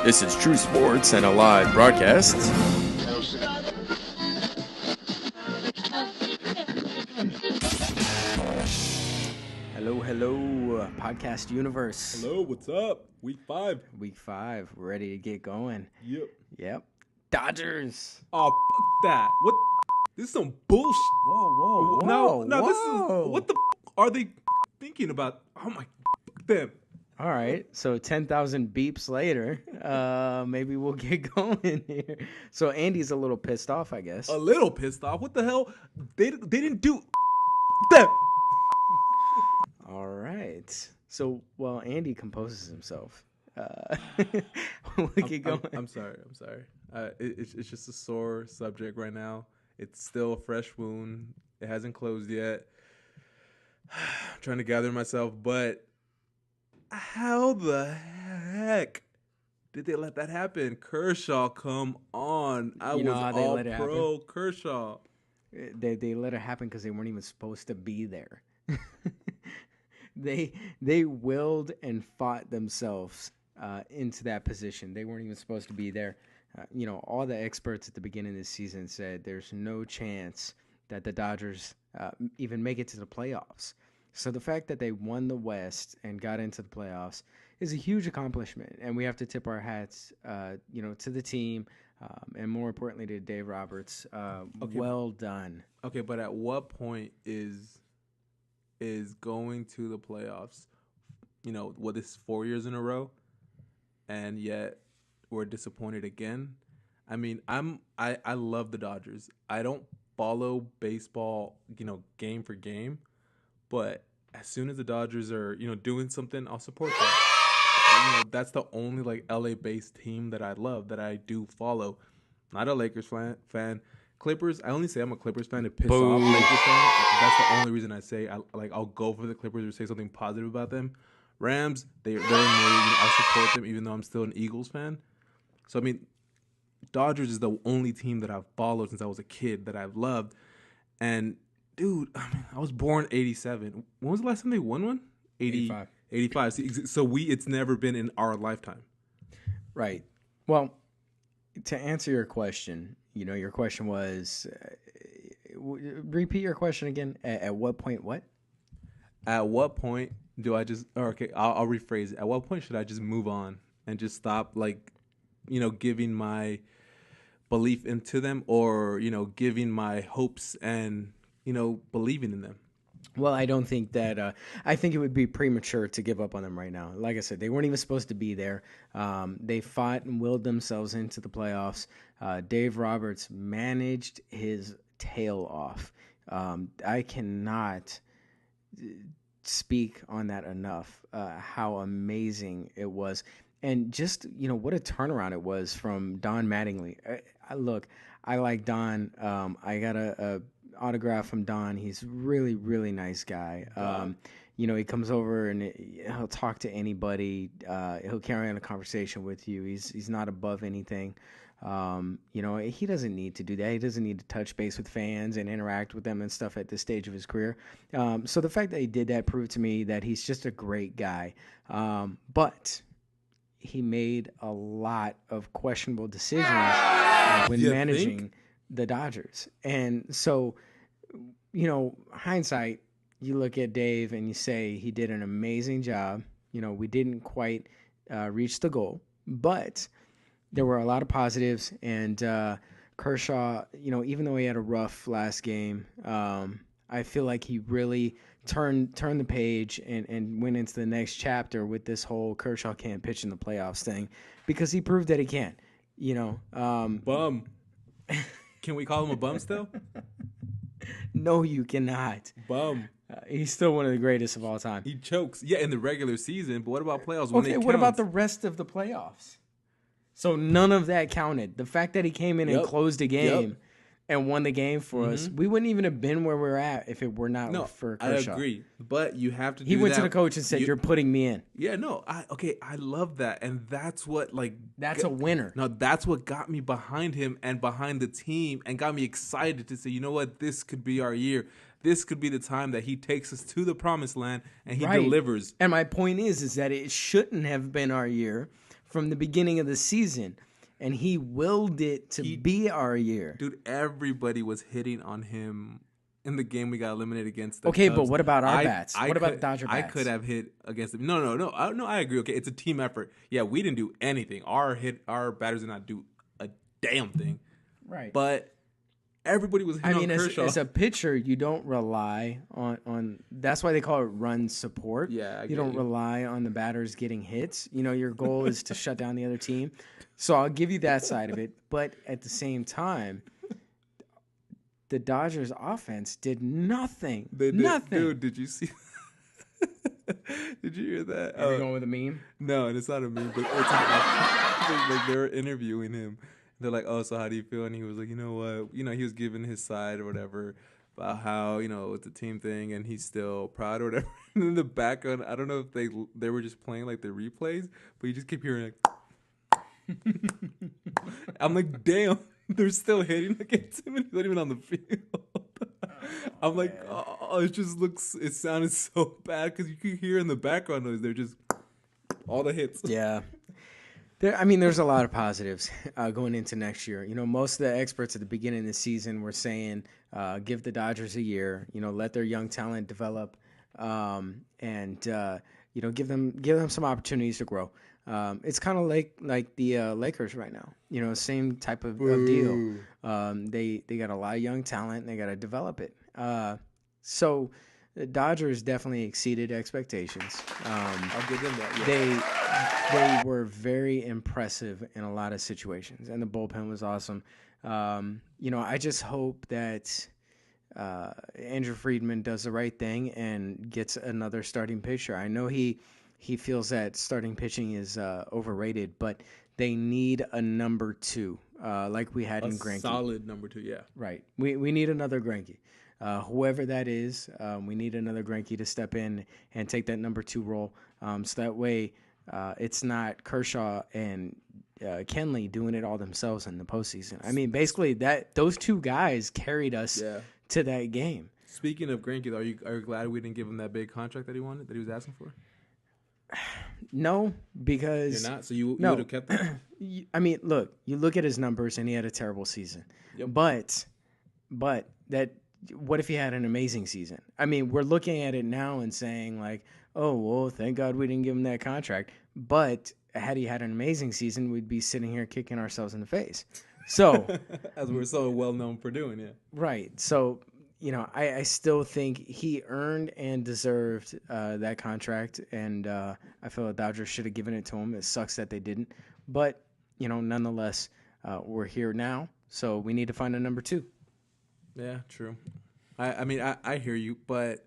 This is True Sports and a live broadcast. Hello, podcast universe. Hello, what's up? Week 5. Week 5, we're ready to get going. Yep. Dodgers. Oh, fuck that. What? This is some bullshit. Whoa. No, this is, what the are they thinking about? Oh my, fuck them. All right, so 10,000 beeps later, maybe we'll get going here. So Andy's a little pissed off, I guess. A little pissed off. What the hell? They didn't do them. All right. So, well, Andy composes himself. We'll get going. I'm sorry. It's just a sore subject right now. It's still a fresh wound. It hasn't closed yet. I'm trying to gather myself, but how the heck did they let that happen? Kershaw, come on. I was all pro Kershaw. They let it happen because they weren't even supposed to be there. They willed and fought themselves into that position. They weren't even supposed to be there. All the experts at the beginning of the season said there's no chance that the Dodgers even make it to the playoffs. So the fact that they won the West and got into the playoffs is a huge accomplishment, and we have to tip our hats, to the team, and more importantly to Dave Roberts. Okay. Well done. Okay, but at what point is going to the playoffs? What is 4 years in a row, and yet we're disappointed again. I mean, I love the Dodgers. I don't follow baseball, game for game. But as soon as the Dodgers are, doing something, I'll support that. That's the only LA-based team that I love, that I do follow. Not a Lakers fan. Clippers, I only say I'm a Clippers fan to piss off Lakers fans. That's the only reason I say I'll go for the Clippers or say something positive about them. Rams, they're amazing. I'll support them even though I'm still an Eagles fan. So I mean, Dodgers is the only team that I've followed since I was a kid, that I've loved. And dude, I was born 87. When was the last time they won one? 85. So it's never been in our lifetime. Right. Well, to answer your question, your question was, repeat your question again. At what point what? At what point do I just, I'll rephrase it. At what point should I just move on and just stop, giving my belief into them, or, giving my hopes and, believing in them? Well, I don't think that I think it would be premature to give up on them right now. Like I said, they weren't even supposed to be there. They fought and willed themselves into the playoffs. Dave Roberts managed his tail off. I cannot speak on that enough, how amazing it was. And just, what a turnaround it was from Don Mattingly. I like Don. I got a autograph from Don. He's really, really nice guy. He comes over and he'll talk to anybody. He'll carry on a conversation with you. He's not above anything. He doesn't need to do that. He doesn't need to touch base with fans and interact with them and stuff at this stage of his career. So the fact that he did that proved to me that he's just a great guy. But he made a lot of questionable decisions when managing the Dodgers. And so, hindsight, you look at Dave and you say he did an amazing job. We didn't quite reach the goal, but there were a lot of positives. And Kershaw, even though he had a rough last game, I feel like he really turned the page and went into the next chapter with this whole Kershaw can't pitch in the playoffs thing, because he proved that he can. Bum. Can we call him a bum still? No, you cannot. Bum. He's still one of the greatest of all time. He chokes. Yeah, in the regular season, but what about playoffs? What about the rest of the playoffs? So none of that counted. The fact that he came in and closed a game and won the game for us, we wouldn't even have been where we're at if it were not for Kershaw. I agree, but you have to do that. He went to the coach and said, you're putting me in. Yeah, no, I love that, and that's what, that's a winner. No, that's what got me behind him and behind the team and got me excited to say, you know what, this could be our year. This could be the time that he takes us to the promised land and he delivers. And my point is that it shouldn't have been our year from the beginning of the season, and he willed it to be our year. Dude, everybody was hitting on him in the game we got eliminated against the Okay, Cubs. but what about our bats? What about the Dodger I bats? could have hit against them. No. I agree. Okay, it's a team effort. Yeah, we didn't do anything. Our batters did not do a damn thing. Right. But everybody was hitting on Kershaw. As a pitcher, you don't rely on. That's why they call it run support. Yeah, you don't rely on the batters getting hits. You know, your goal is to shut down the other team. So I'll give you that side of it. But at the same time, the Dodgers offense did nothing. Nothing. Dude, did you see? Did you hear that? Are we going with a meme? No, and it's not a meme, but it's like they were interviewing him. They're like, "Oh, so how do you feel?" And he was like, "You know what? You know, he was giving his side or whatever about how, you know, it's a team thing and he's still proud or whatever." And in the background, I don't know if they were just playing like the replays, but you just keep hearing like. I'm like, damn, they're still hitting against him and he's not even on the field. I'm like, oh, it sounded so bad because you could hear in the background noise, they're just all the hits. Yeah. There's a lot of positives going into next year. You know, most of the experts at the beginning of the season were saying, give the Dodgers a year, you know, let their young talent develop, and you know, give them some opportunities to grow. It's kind of like the Lakers right now. You know, same type of deal. They got a lot of young talent and they got to develop it. So the Dodgers definitely exceeded expectations. I'll give them that. Yeah. They were very impressive in a lot of situations, and the bullpen was awesome. You know, I just hope that Andrew Friedman does the right thing and gets another starting pitcher. I know he feels that starting pitching is overrated, but they need a number two, like we had in Greinke. Solid number two, yeah. Right. We need another Greinke. Whoever that is, we need another Greinke to step in and take that number two role. So that way it's not Kershaw and Kenley doing it all themselves in the postseason. I mean, basically those two guys carried us to that game. Speaking of Greinke, are you glad we didn't give him that big contract that he wanted, that he was asking for? No, because you're not. So you would have kept that. I mean, look, you look at his numbers, and he had a terrible season. Yep. But that, what if he had an amazing season? I mean, we're looking at it now and saying like, oh well, thank God we didn't give him that contract. But had he had an amazing season, we'd be sitting here kicking ourselves in the face. So, as we're so well known for doing, yeah. Right. So, you know, I still think he earned and deserved that contract, and I feel the Dodgers should have given it to him. It sucks that they didn't, but you know, nonetheless, we're here now, so we need to find a number two. Yeah, true. I mean, I hear you, but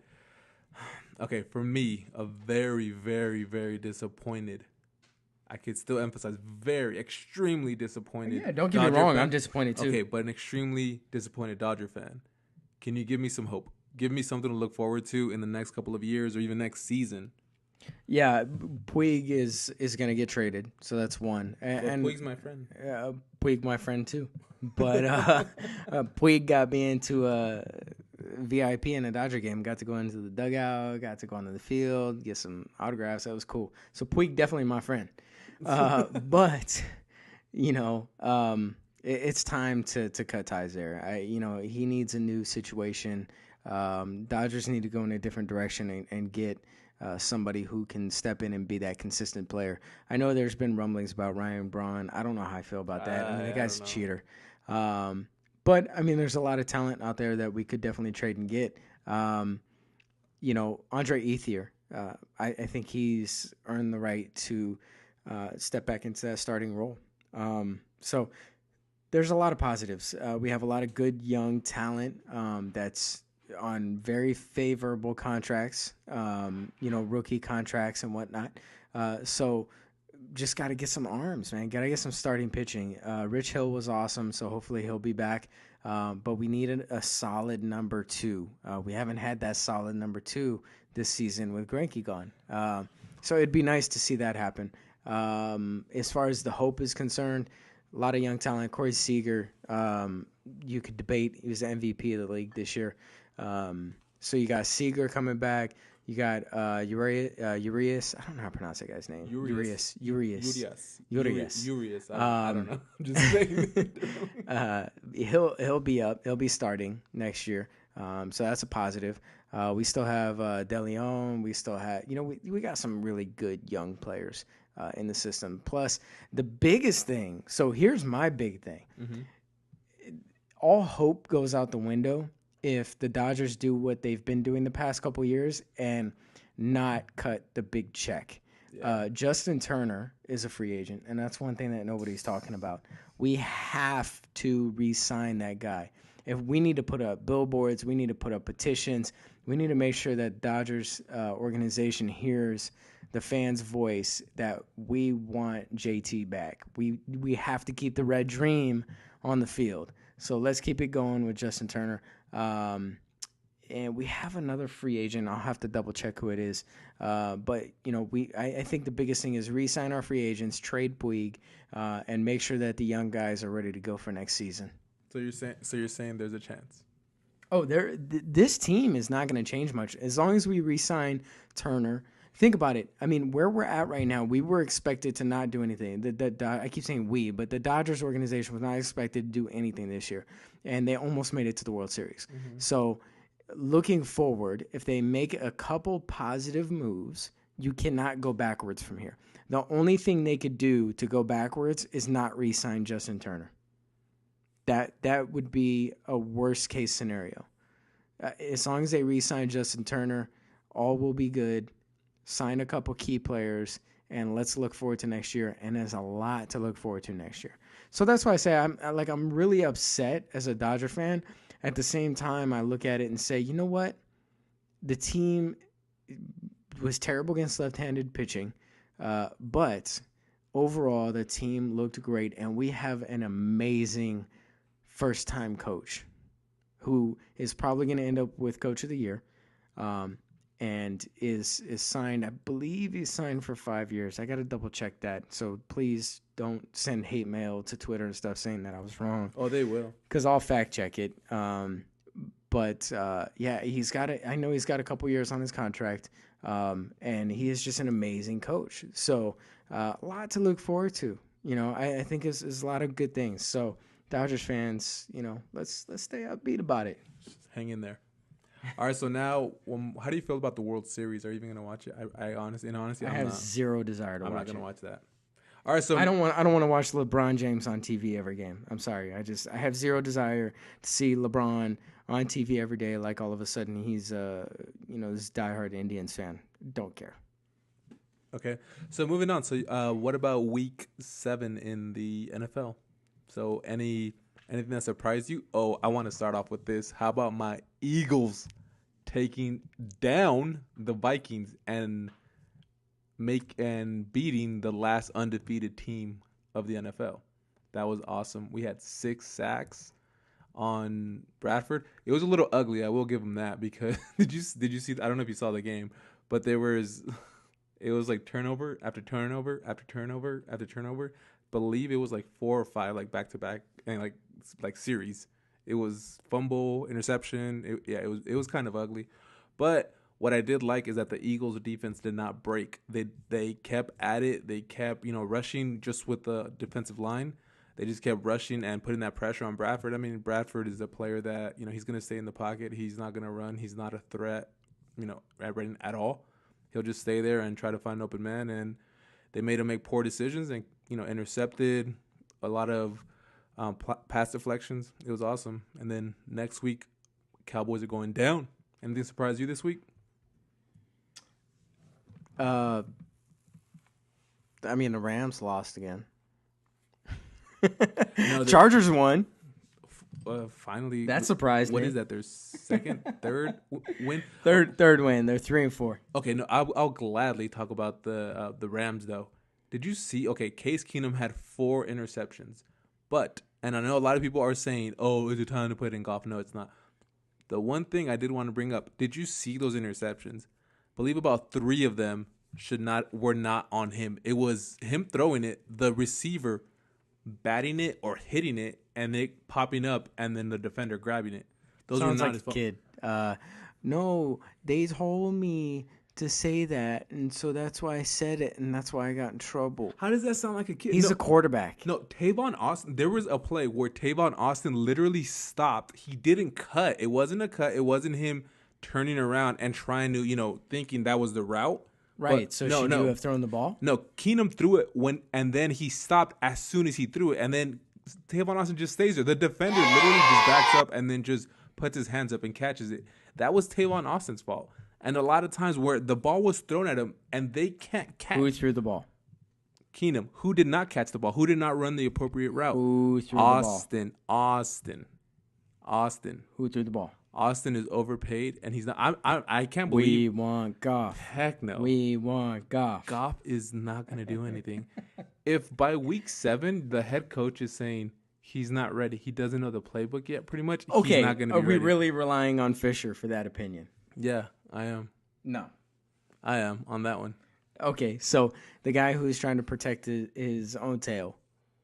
okay, for me, a very, very, very disappointed. I could still emphasize very, extremely disappointed. Yeah, don't get me wrong, I'm disappointed too. Okay, but an extremely disappointed Dodger fan. Can you give me some hope? Give me something to look forward to in the next couple of years or even next season. Yeah, Puig is going to get traded, so that's one. And Puig's my friend. Puig, my friend too. But Puig got me into a VIP in a Dodger game. Got to go into the dugout, got to go onto the field, get some autographs. That was cool. So Puig definitely my friend. But you know, it's time to cut ties there. You know, he needs a new situation. Dodgers need to go in a different direction and get somebody who can step in and be that consistent player. I know there's been rumblings about Ryan Braun. I don't know how I feel about that. I mean, the guy's a cheater. But, I mean, there's a lot of talent out there that we could definitely trade and get. You know, Andre Ethier, I think he's earned the right to step back into that starting role. So there's a lot of positives. We have a lot of good young talent that's on very favorable contracts, you know, rookie contracts and whatnot. So just got to get some arms, man. Got to get some starting pitching. Rich Hill was awesome, so hopefully he'll be back. But we needed a solid number two. We haven't had that solid number two this season with Greinke gone. So it'd be nice to see that happen. As far as the hope is concerned, a lot of young talent. Corey Seager, you could debate. He was the MVP of the league this year. So you got Seager coming back. You got Urias. I don't know how to pronounce that guy's name. Urias. Urias. Urias. Urias. I don't know. I'm just saying. He'll be up. He'll be starting next year. So that's a positive. We still have De Leon. We still have, we got some really good young players in the system. Plus, the biggest thing. So here's my big thing. Mm-hmm. All hope goes out the window if the Dodgers do what they've been doing the past couple years and not cut the big check. Yeah. Justin Turner is a free agent, and that's one thing that nobody's talking about. We have to re-sign that guy. If we need to put up billboards, we need to put up petitions. We need to make sure that Dodgers organization hears the fans' voice that we want JT back. We have to keep the red dream on the field. So let's keep it going with Justin Turner. And we have another free agent. I'll have to double check who it is. But I think the biggest thing is re-sign our free agents, trade Puig, and make sure that the young guys are ready to go for next season. So you're saying there's a chance? Oh, this team is not going to change much as long as we re-sign Turner. Think about it. I mean, where we're at right now, we were expected to not do anything. I keep saying we, but the Dodgers organization was not expected to do anything this year, and they almost made it to the World Series. Mm-hmm. So, looking forward, if they make a couple positive moves, you cannot go backwards from here. The only thing they could do to go backwards is not re-sign Justin Turner. That would be a worst case scenario. As long as they re-sign Justin Turner, all will be good. Sign a couple key players, and let's look forward to next year. And there's a lot to look forward to next year. So that's why I say I'm really upset as a Dodger fan. At the same time, I look at it and say, you know what? The team was terrible against left-handed pitching, but overall the team looked great, and we have an amazing first-time coach who is probably going to end up with Coach of the Year. And is signed, I believe he's signed for 5 years. I got to double check that. So please don't send hate mail to Twitter and stuff saying that I was wrong. Oh, they will. Because I'll fact check it. But he's got it. I know he's got a couple years on his contract. And he is just an amazing coach. So a lot to look forward to. I think is a lot of good things. So Dodgers fans, let's stay upbeat about it. Just hang in there. All right, so now, how do you feel about the World Series? Are you even going to watch it? I honestly, I have zero desire to watch it. I'm not going to watch that. All right, so I don't want to watch LeBron James on TV every game. I'm sorry. I have zero desire to see LeBron on TV every day. Like all of a sudden he's this diehard Indians fan. Don't care. Okay, so moving on. So, what about Week 7 in the NFL? So, anything that surprised you? Oh, I want to start off with this. How about my Eagles taking down the Vikings and beating the last undefeated team of the NFL? That was awesome. We had 6 sacks on Bradford. It was a little ugly. I will give them that because did you see? I don't know if you saw the game, but it was like turnover after turnover after turnover after turnover. Believe it was like 4 or 5 like back to back and like series. It was fumble, interception. It was kind of ugly. But what I did like is that the Eagles defense did not break. They kept at it. They kept, rushing just with the defensive line. They just kept rushing and putting that pressure on Bradford. I mean, Bradford is a player that, he's going to stay in the pocket. He's not going to run. He's not a threat, at all. He'll just stay there and try to find an open man. And they made him make poor decisions and, intercepted a lot of pass deflections. It was awesome. And then next week, Cowboys are going down. Anything surprise you this week? The Rams lost again. Chargers won. Finally, that surprised me. What is that? Their second, third win. Third win. They're 3-4. Okay, no, I'll gladly talk about the Rams though. Did you see? Okay, Case Keenum had 4 interceptions, and I know a lot of people are saying, "Oh, is it time to put it in golf?" No, it's not. The one thing I did want to bring up: did you see those interceptions? I believe about 3 of them were not on him. It was him throwing it, the receiver batting it or hitting it, and it popping up, and then the defender grabbing it. Those sounds were not like his fault. Kid. No, they told me to say that, and so that's why I said it, and that's why I got in trouble. How does that sound like a kid? He's a quarterback. No, Tavon Austin. There was a play where Tavon Austin literally stopped. He didn't cut. It wasn't a cut. It wasn't him turning around and trying to, thinking that was the route. Right. But So should you have thrown the ball? No, Keenum threw it and then he stopped as soon as he threw it, and then Tavon Austin just stays there. The defender literally just backs up and then just puts his hands up and catches it. That was Tavon Austin's fault. And a lot of times where the ball was thrown at him and they can't catch. Who threw the ball? Keenum. Who did not catch the ball? Who did not run the appropriate route? Who threw the ball? Austin. Who threw the ball? Austin is overpaid, and he's not. I can't believe. We want Goff. Heck no. We want Goff. Goff is not going to do anything. If by week 7 the head coach is saying he's not ready, he doesn't know the playbook yet, pretty much. Okay, he's not going to be are we ready. really relying on Fisher for that opinion? Yeah, I am. No. I am on that one. Okay, so the guy who's trying to protect his own tail,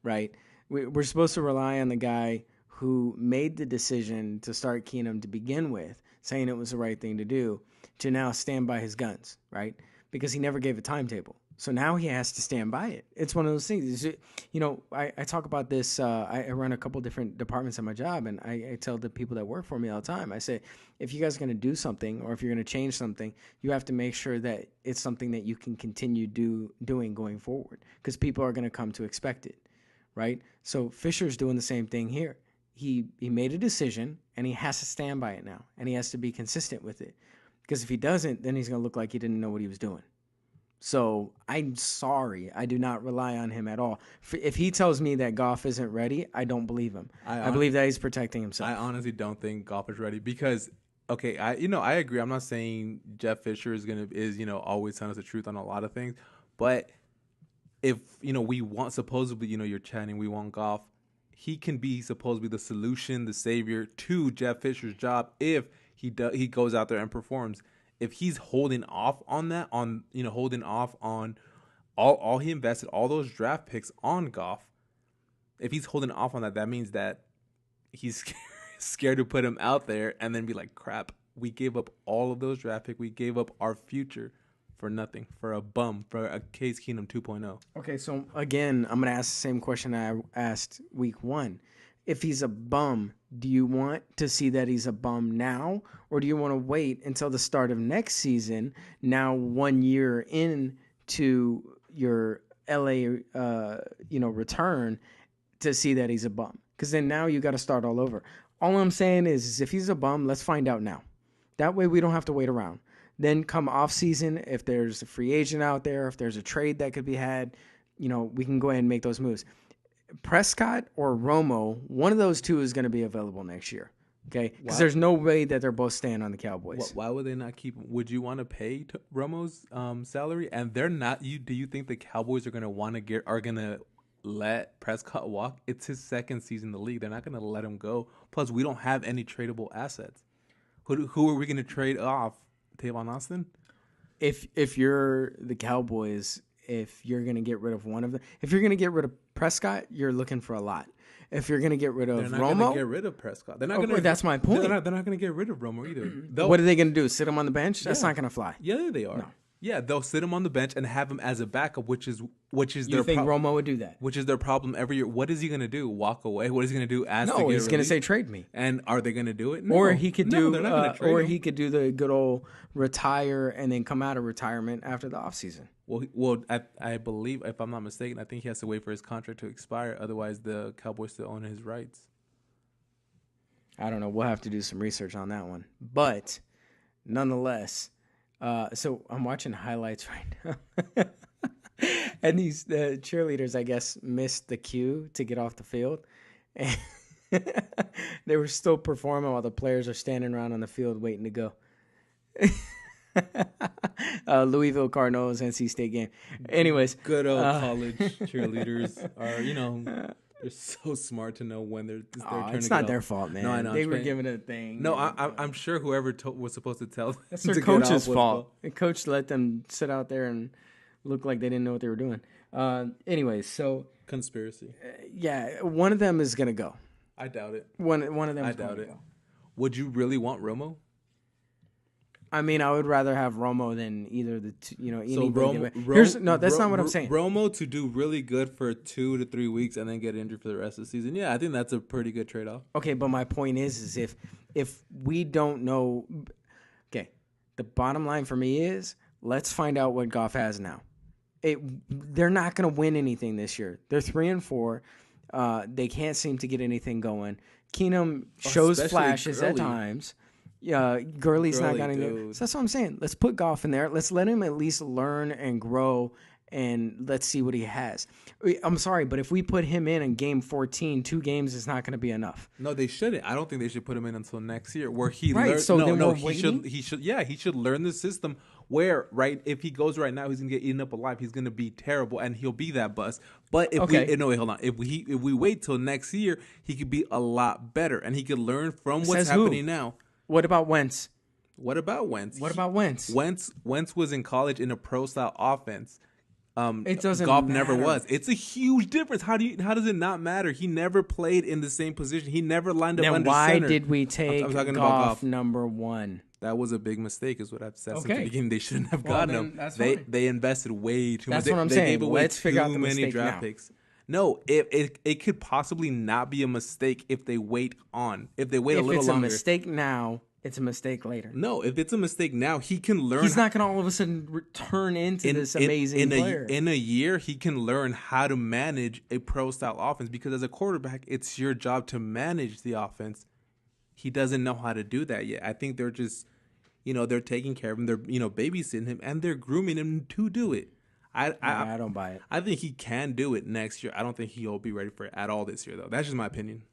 right? We're supposed to rely on the guy who made the decision to start Keenum to begin with, saying it was the right thing to do, to now stand by his guns, right? Because he never gave a timetable. So now he has to stand by it. It's one of those things. I talk about this. I run a couple different departments at my job, and I tell the people that work for me all the time, I say, if you guys are going to do something or if you're going to change something, you have to make sure that it's something that you can continue doing going forward, because people are going to come to expect it, right? So Fisher's doing the same thing here. He made a decision, and he has to stand by it now, and he has to be consistent with it, because if he doesn't, then he's going to look like he didn't know what he was doing. So I'm sorry, I do not rely on him at all. If he tells me that Goff isn't ready, I don't believe him. I believe that he's protecting himself. I honestly don't think Goff is ready because, okay, I agree. I'm not saying Jeff Fisher is always telling us the truth on a lot of things, but if we want, supposedly, you're chatting, we want Goff. He can be supposedly the solution, the savior to Jeff Fisher's job if he goes out there and performs. If he's holding off on that, holding off on all he invested, all those draft picks on Goff, if he's holding off on that, that means that he's scared to put him out there and then be like, crap, we gave up all of those draft picks. We gave up our future for nothing, for a bum, for a Case Keenum 2.0. Okay, so again, I'm going to ask the same question I asked week 1. If he's a bum, do you want to see that he's a bum now, or do you want to wait until the start of next season, now 1 year into your LA return, to see that he's a bum? Because then now you got to start all over. All I'm saying is if he's a bum, let's find out now. That way we don't have to wait around. Then come off season, if there's a free agent out there, if there's a trade that could be had, we can go ahead and make those moves. Prescott or Romo, one of those two is going to be available next year. Okay, because there's no way that they're both staying on the Cowboys. Why would they not keep him? Would you want to pay Romo's salary? And they're not. Do you think the Cowboys are going to let Prescott walk? It's his second season in the league. They're not going to let him go. Plus, we don't have any tradable assets. Who are we going to trade off? Tavon Austin? If you're the Cowboys, if you're going to get rid of one of them, if you're going to get rid of Prescott, you're looking for a lot. If you're going to get rid of Romo, they're not going to get rid of Prescott. They're not going to. That's my point. They're not going to get rid of Romo either. What are they going to do? Sit him on the bench? That's not going to fly. Yeah, they are. No. Yeah, they'll sit him on the bench and have him as a backup, which is you think Romo would do that? Which is their problem every year. What is he going to do? Walk away? What is he going to do? He's going to say trade me. And are they going to do it? No. Or he could do. They're not going to trade him. He could do the good old retire and then come out of retirement after the offseason. Well, I believe, if I'm not mistaken, I think he has to wait for his contract to expire. Otherwise, the Cowboys still own his rights. I don't know. We'll have to do some research on that one. But nonetheless. So I'm watching highlights right now. And the cheerleaders, I guess, missed the cue to get off the field. And they were still performing while the players are standing around on the field waiting to go. Louisville Cardinals, NC State game. Anyways. Good old college cheerleaders are, they're so smart to know when they're turn to get off. It's not their fault, man. No, I know. They were given a thing. No, I'm sure whoever was supposed to tell them. That's their coach's fault. The coach let them sit out there and look like they didn't know what they were doing. Anyways, so conspiracy. Yeah, one of them is gonna go. I doubt it. One of them. I doubt it. Would you really want Romo? I mean, I would rather have Romo than either the two, So anybody. Here's no, that's not what I'm saying. Romo to do really good for 2 to 3 weeks and then get injured for the rest of the season. Yeah, I think that's a pretty good trade off. Okay, but my point is if we don't know, okay, the bottom line for me is let's find out what Goff has now. They're not going to win anything this year. They're 3-4. They can't seem to get anything going. Keenum shows Especially flashes at Gurley. times. Yeah, Gurley's not getting there. dude. So that's what I'm saying. Let's put Goff in there. Let's let him at least learn and grow, and let's see what he has. I'm sorry, but if we put him in game 14, 2 games is not going to be enough. No, they shouldn't. I don't think they should put him in until next year, where he Right, learns. so then we're he waiting? should. Yeah, he should learn the system. Where if he goes right now, he's gonna get eaten up alive. He's gonna be terrible, and he'll be that bust. But if Okay. wait, hold on. If we wait till next year, he could be a lot better, and he could learn from what's Says who? happening now. What about Wentz? What about Wentz? Wentz was in college in a pro style offense. It doesn't Goff never matter. was. It's a huge difference. How does it not matter? He never played in the same position. He never lined up Then under why center. did we take I'm talking about Goff Goff. number 1? That was a big mistake, is what I've said since Okay. the beginning. They shouldn't have Well, gotten then him. that's They fine. they invested way too That's much. what I'm They saying. gave away Let's figure out too the many mistake draft now. picks. No, it could possibly not be a mistake if they wait on. If they wait a If little it's longer. a mistake now, it's a mistake later. No, if it's a mistake now, he can learn. He's not going to all of a sudden turn into this amazing player. In a year, he can learn how to manage a pro style offense, because as a quarterback, it's your job to manage the offense. He doesn't know how to do that yet. I think they're just, they're taking care of him. They're, babysitting him, and they're grooming him to do it. I don't buy it. I think he can do it next year. I don't think he'll be ready for it at all this year, though. That's just my opinion.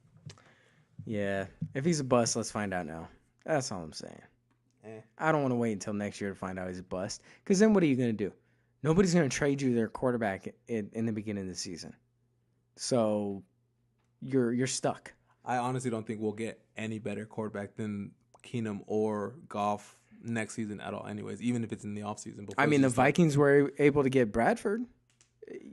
Yeah. If he's a bust, let's find out now. That's all I'm saying. I don't want to wait until next year to find out he's a bust. Because then what are you going to do? Nobody's going to trade you their quarterback in the beginning of the season. So you're stuck. I honestly don't think we'll get any better quarterback than Keenum or Goff next season at all, anyways, even if it's in the offseason. I mean, the Vikings were able to get Bradford.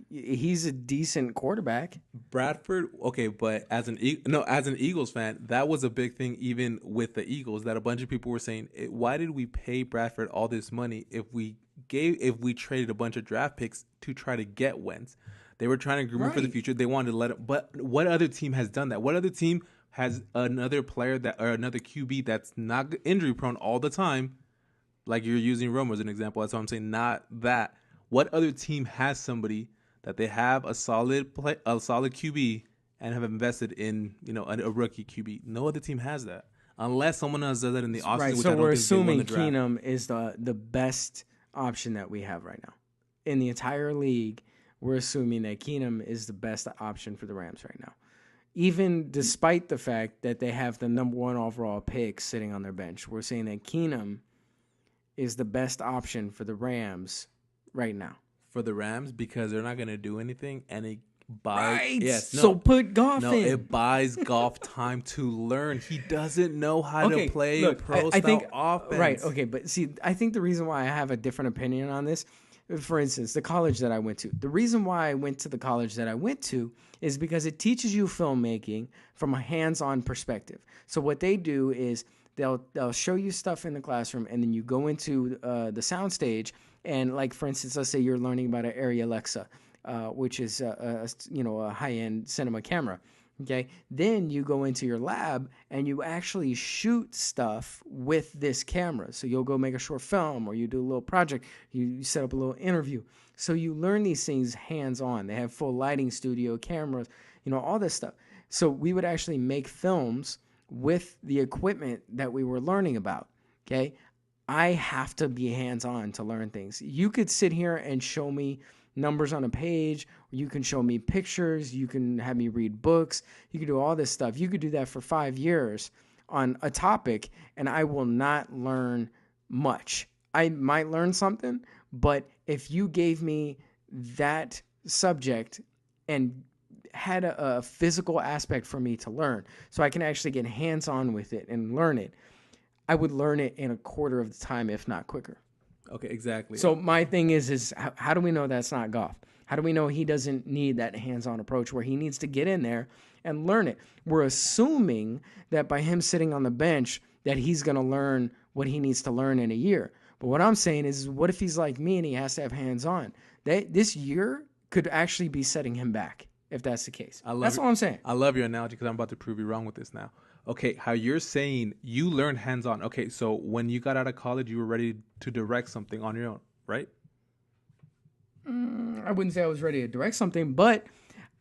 He's a decent quarterback. Bradford, okay, but as an Eagles fan, that was a big thing even with the Eagles, that a bunch of people were saying, why did we pay Bradford all this money if we traded a bunch of draft picks to try to get Wentz? They were trying to groom him for the future. They wanted to let him, but what other team has done that? What other team has another player or another QB that's not injury prone all the time? Like you're using Romo as an example. That's what I'm saying. Not that. What other team has somebody that they have a solid QB and have invested in, a rookie QB? No other team has that, unless someone else does that in the offseason. Right. Which So I don't we're think they won assuming the draft. Keenum is the best option that we have right now in the entire league. We're assuming that Keenum is the best option for the Rams right now, even despite the fact that they have the number 1 overall pick sitting on their bench. We're saying that Keenum is the best option for the Rams right now. For the Rams, because they're not going to do anything, and it buys. Right. Yes. No, So put Goff no, in. it buys Goff time to learn. He doesn't know how to play pro I style think, offense. Right. Okay. But see, I think the reason why I have a different opinion on this, for instance, the college that I went to, the reason why I went to the college that I went to is because it teaches you filmmaking from a hands-on perspective. So what they do is they'll show you stuff in the classroom, and then you go into the soundstage, and like, for instance, let's say you're learning about an Arri Alexa, which is a high-end cinema camera. Okay, then you go into your lab and you actually shoot stuff with this camera. So you'll go make a short film, or you do a little project, you set up a little interview. So you learn these things hands-on. They have full lighting studio, cameras, all this stuff. So we would actually make films with the equipment that we were learning about. Okay, I have to be hands-on to learn things. You could sit here and show me numbers on a page, or you can show me pictures, you can have me read books, you can do all this stuff. You could do that for 5 years on a topic, and I will not learn much. I might learn something, but if you gave me that subject and had a physical aspect for me to learn, so I can actually get hands-on with it and learn it, I would learn it in a quarter of the time, if not quicker. Okay, exactly. So my thing is how do we know that's not Goff? How do we know he doesn't need that hands-on approach where he needs to get in there and learn it? We're assuming that by him sitting on the bench, that he's going to learn what he needs to learn in a year. But what I'm saying is, what if he's like me and he has to have hands-on? This year could actually be setting him back if that's the case. That's all I'm saying. I love your analogy because I'm about to prove you wrong with this now. Okay, how you're saying you learned hands-on. Okay, so when you got out of college, you were ready to direct something on your own, right? I wouldn't say I was ready to direct something, but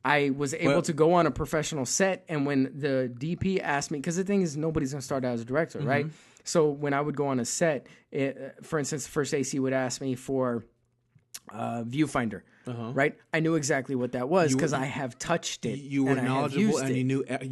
I was able to go on a professional set. And when the DP asked me, because the thing is, nobody's going to start out as a director, right? So when I would go on a set, for instance, the first AC would ask me for viewfinder, right? I knew exactly what that was because I have touched it. You were knowledgeable and you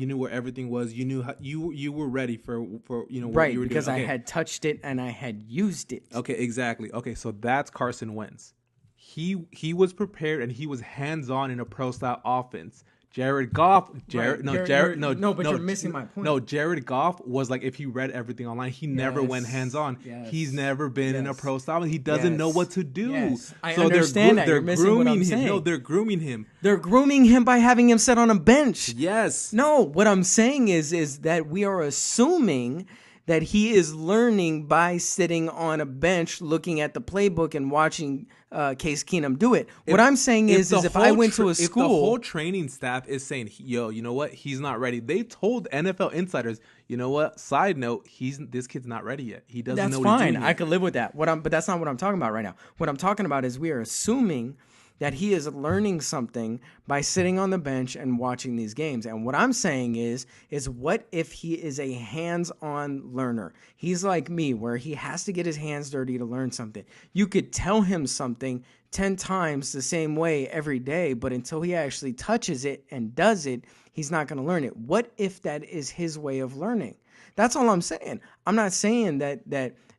knew where everything was. You knew you were ready for what you were doing. Because I had touched it and I had used it. Okay, exactly. Okay, so that's Carson Wentz. He was prepared and he was hands-on in a pro-style offense. Jared Goff, but you're missing my point. No, Jared Goff was like, if he read everything online, he never went hands-on. He's never been in a pro style, and he doesn't know what to do. I understand that. They're missing what I'm grooming him. saying. No, they're grooming him. They're grooming him by having him sit on a bench. Yes. No, what I'm saying is that we are assuming that he is learning by sitting on a bench, looking at the playbook and watching Case Keenum do it. What I'm saying is if I went to a school, if the whole training staff is saying, "Yo, you know what? He's not ready." They told NFL insiders, "You know what? Side note, this kid's not ready yet. He doesn't know what he's doing." That's fine. I could live with that. But that's not what I'm talking about right now. What I'm talking about is we are assuming that he is learning something by sitting on the bench and watching these games. And what I'm saying is what if he is a hands-on learner? He's like me, where he has to get his hands dirty to learn something. You could tell him something 10 times the same way every day, but until he actually touches it and does it, he's not going to learn it. What if that is his way of learning? That's all I'm saying. I'm not saying that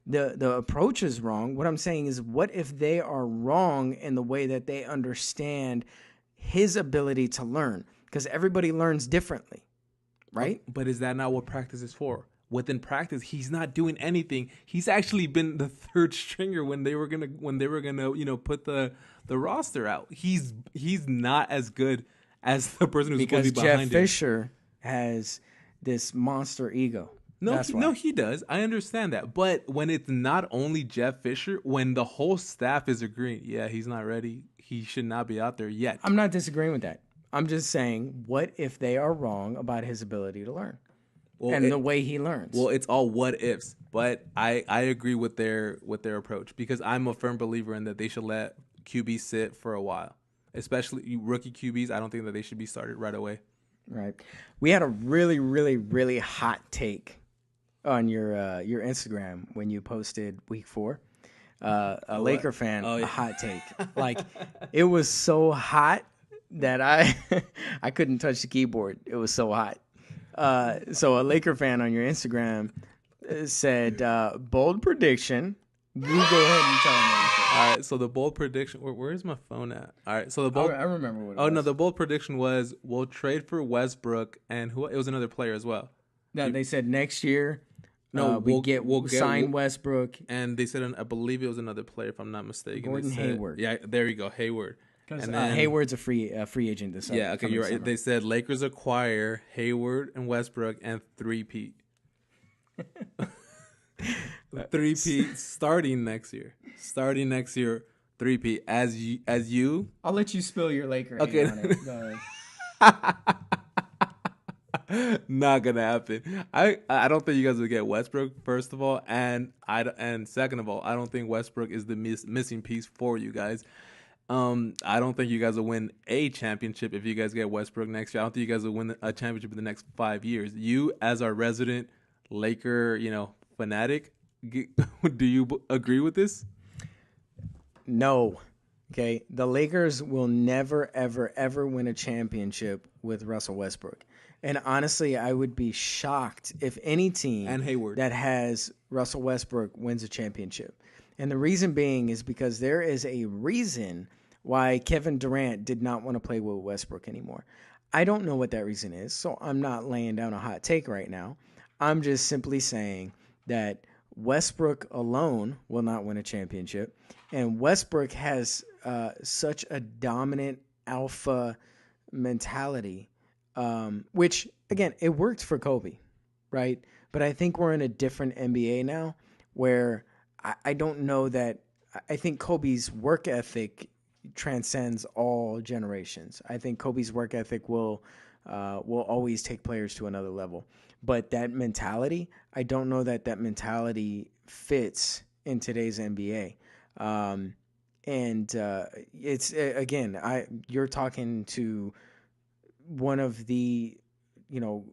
the approach is wrong. What I'm saying is, what if they are wrong in the way that they understand his ability to learn? Because everybody learns differently, right? But is that not what practice is for? Within practice, he's not doing anything. He's actually been the third stringer when they were gonna put the roster out. He's not as good as the person who's supposed to be behind him. Because Jeff Fisher has this monster ego. No, he does. I understand that. But when it's not only Jeff Fisher, when the whole staff is agreeing, yeah, he's not ready, he should not be out there yet. I'm not disagreeing with that. I'm just saying, what if they are wrong about his ability to learn the way he learns? Well, it's all what ifs. But I agree with their approach, because I'm a firm believer in that they should let QBs sit for a while, especially rookie QBs. I don't think that they should be started right away. Right. We had a really, really, really hot take on your Instagram when you posted week 4. A Laker fan, a hot take. Like, it was so hot that I couldn't touch the keyboard. It was so hot. So a Laker fan on your Instagram said, bold prediction. You go ahead and tell me. All right, so the bold prediction. Where's my phone at? All right, so the bold. I remember what it was. Oh no, the bold prediction was we'll trade for Westbrook, and it was another player as well. No, they said next year. No, we'll sign Westbrook. And they said, I believe it was another player, if I'm not mistaken. Gordon Hayward. Yeah, there you go, Hayward. Because Hayward's a free agent this summer. Yeah, okay, you're right. Summer. They said Lakers acquire Hayward and Westbrook and 3-peat. 3-peat starting next year. 3-peat. As you. I'll let you spill your Laker. Okay. On it. Go ahead. Not gonna happen. I don't think you guys will get Westbrook, first of all, and second of all, I don't think Westbrook is the missing piece for you guys. I don't think you guys will win a championship if you guys get Westbrook next year. I don't think you guys will win a championship in the next 5 years. You, as our resident Laker, fanatic, do you agree with this? No. Okay, the Lakers will never, ever, ever win a championship with Russell Westbrook. And honestly, I would be shocked if any team and Hayward that has Russell Westbrook wins a championship. And the reason being is because there is a reason why Kevin Durant did not want to play with Westbrook anymore. I don't know what that reason is, so I'm not laying down a hot take right now. I'm just simply saying that Westbrook alone will not win a championship. And Westbrook has such a dominant alpha mentality, which, again, it worked for Kobe, right? But I think we're in a different NBA now where I don't know that. I think Kobe's work ethic transcends all generations. I think Kobe's work ethic will always take players to another level. But that mentality, I don't know that that mentality fits in today's NBA. Um, and it's again, you're talking to one of the, you know,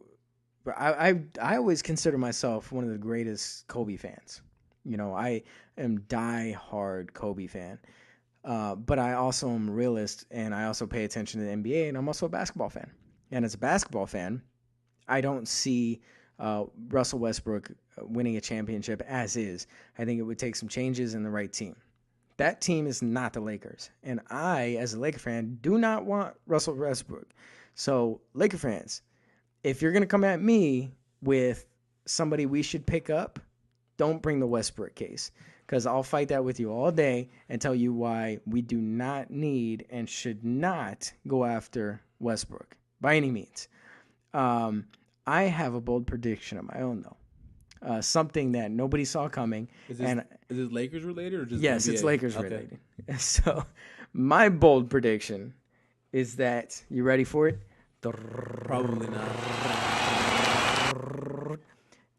I always consider myself one of the greatest Kobe fans. I am die hard Kobe fan. But I also am a realist, and I also pay attention to the NBA, and I'm also a basketball fan. And as a basketball fan, I don't see Russell Westbrook winning a championship as is. I think it would take some changes in the right team. That team is not the Lakers. And I, as a Laker fan, do not want Russell Westbrook. So, Laker fans, if you're going to come at me with somebody we should pick up, don't bring the Westbrook case because I'll fight that with you all day and tell you why we do not need and should not go after Westbrook by any means. I have a bold prediction of my own, though. Something that nobody saw coming. Is this Lakers related or just yes, NBA? it's Lakers related. So my bold prediction is that, you ready for it? Probably not.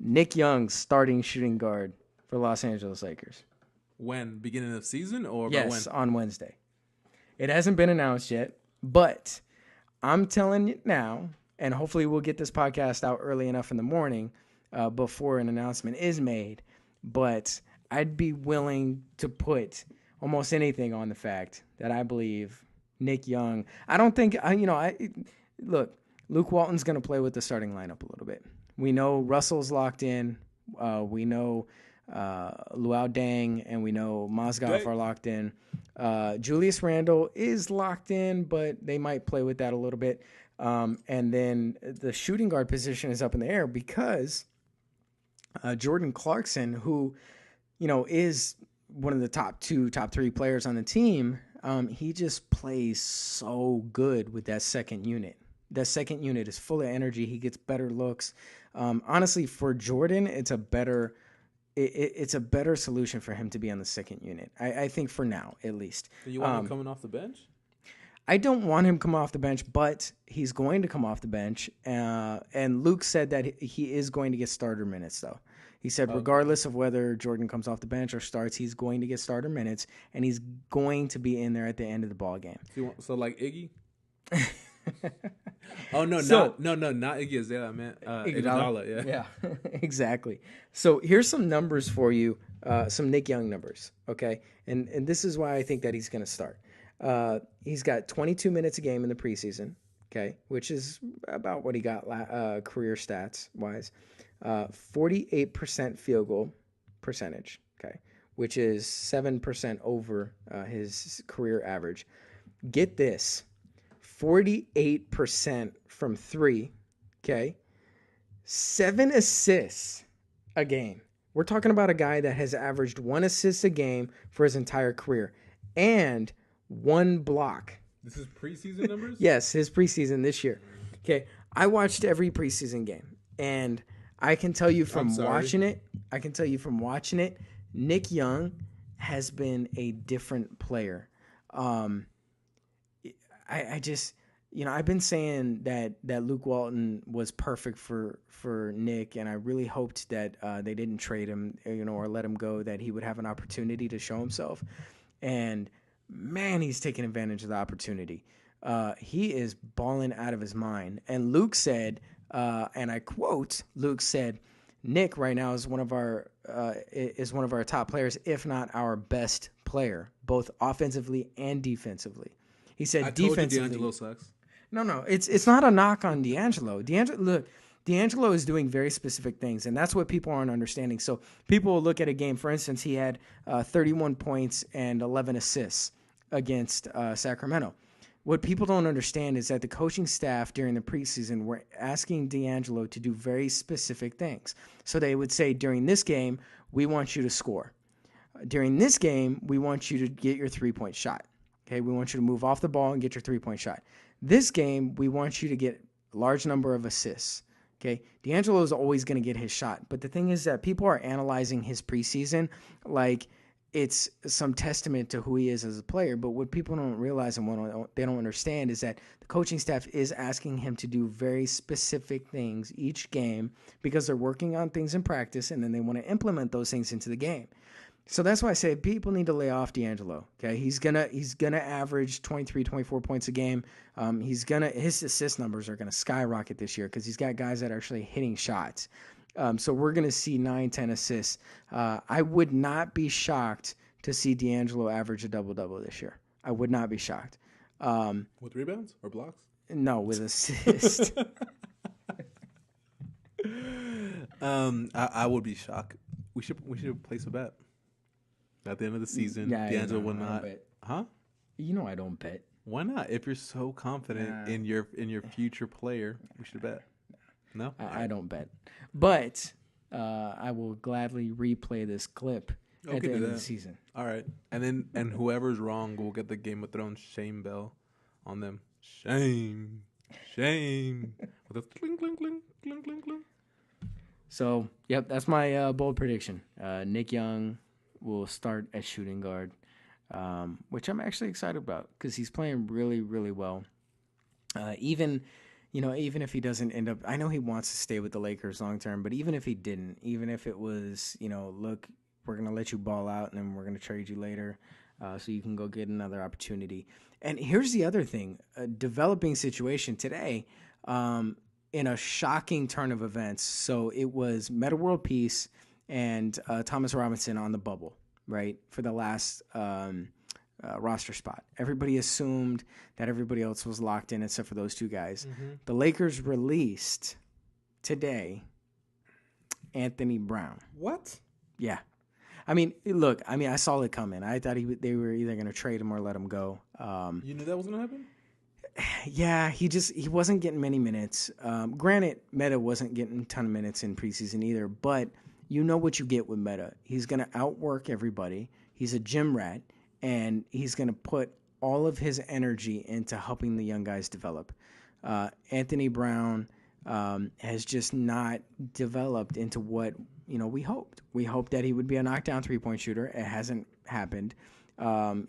Nick Young starting shooting guard for Los Angeles Lakers. When? Beginning of season or Yes, when? on Wednesday. It hasn't been announced yet, but I'm telling you now, and hopefully we'll get this podcast out early enough in the morning before an announcement is made, but I'd be willing to put almost anything on the fact that I believe Nick Young. I don't think, look, Luke Walton's going to play with the starting lineup a little bit. We know Russell's locked in. We know Luau Deng and we know Mozgov are locked in. Julius Randle is locked in, but they might play with that a little bit. And then the shooting guard position is up in the air because Jordan Clarkson, who, is one of the top 3 players on the team, he just plays so good with that second unit. That second unit is full of energy. He gets better looks. Honestly, for Jordan, it's a better solution for him to be on the second unit. I think for now, at least. So you want him coming off the bench? I don't want him come off the bench, but he's going to come off the bench. And Luke said that he is going to get starter minutes, though. He said regardless of whether Jordan comes off the bench or starts, he's going to get starter minutes, and he's going to be in there at the end of the ball game. So like Iggy? Oh no, not Iggy Azalea, man. Iguodala, yeah, exactly. So here's some numbers for you, some Nick Young numbers, okay? And this is why I think that he's going to start. He's got 22 minutes a game in the preseason, okay, which is about what he got career stats wise. 48% field goal percentage, okay, which is 7% over his career average. Get this. 48% from 3, okay? 7 assists a game. We're talking about a guy that has averaged 1 assist a game for his entire career and 1 block. This is preseason numbers? Yes, his preseason this year. Okay, I watched every preseason game, and I can tell you from watching it, Nick Young has been a different player. I just, I've been saying that Luke Walton was perfect for Nick, and I really hoped that they didn't trade him, or let him go, that he would have an opportunity to show himself. And man, he's taking advantage of the opportunity. He is balling out of his mind. And Luke said, and I quote, Luke said, Nick right now is one of our top players, if not our best player, both offensively and defensively. He said, I told defensively. you D'Angelo sucks. No, it's not a knock on D'Angelo. D'Angelo is doing very specific things, and that's what people aren't understanding. So people will look at a game. For instance, he had 31 points and 11 assists against Sacramento. What people don't understand is that the coaching staff during the preseason were asking D'Angelo to do very specific things. So they would say, during this game, we want you to score. During this game, we want you to get your three-point shot. Okay, we want you to move off the ball and get your three-point shot. This game, we want you to get a large number of assists. Okay, D'Angelo is always going to get his shot, but the thing is that people are analyzing his preseason like it's some testament to who he is as a player. But what people don't realize and what they don't understand is that the coaching staff is asking him to do very specific things each game because they're working on things in practice and then they want to implement those things into the game. So that's why I say people need to lay off D'Angelo. Okay, he's gonna average 23, 24 points a game. His assist numbers are gonna skyrocket this year because he's got guys that are actually hitting shots. So we're gonna see 9, 10 assists. I would not be shocked to see D'Angelo average a double this year. I would not be shocked. With rebounds or blocks? No, with assists. I would be shocked. We should place a bet. At the end of the season, Yeah, D'Angelo will I don't not. bet. Huh? You know I don't bet. Why not? If you're so confident in your future player, we should bet. No, I don't bet. But I will gladly replay this clip at the end of the season. All right, and whoever's wrong will get the Game of Thrones shame bell on them. Shame, with a cling, cling, cling, cling, cling, cling. So, yep, that's my bold prediction. Nick Young will start at shooting guard, which I'm actually excited about because he's playing really, really well. Even if he doesn't end up, I know he wants to stay with the Lakers long term, but even if he didn't, even if it was, look, we're going to let you ball out and then we're going to trade you later so you can go get another opportunity. And here's the other thing, a developing situation today in a shocking turn of events. So it was Meta World Peace and Thomas Robinson on the bubble, right, for the last roster spot. Everybody assumed that everybody else was locked in except for those two guys. Mm-hmm. The Lakers released today Anthony Brown. What? Yeah. I mean, look, I saw it coming. I thought they were either going to trade him or let him go. You knew that was going to happen? Yeah, he wasn't getting many minutes. Granted, Meta wasn't getting a ton of minutes in preseason either, but you know what you get with Meta. He's going to outwork everybody. He's a gym rat, and he's going to put all of his energy into helping the young guys develop. Anthony Brown has just not developed into what we hoped. We hoped that he would be a knockdown three-point shooter. It hasn't happened.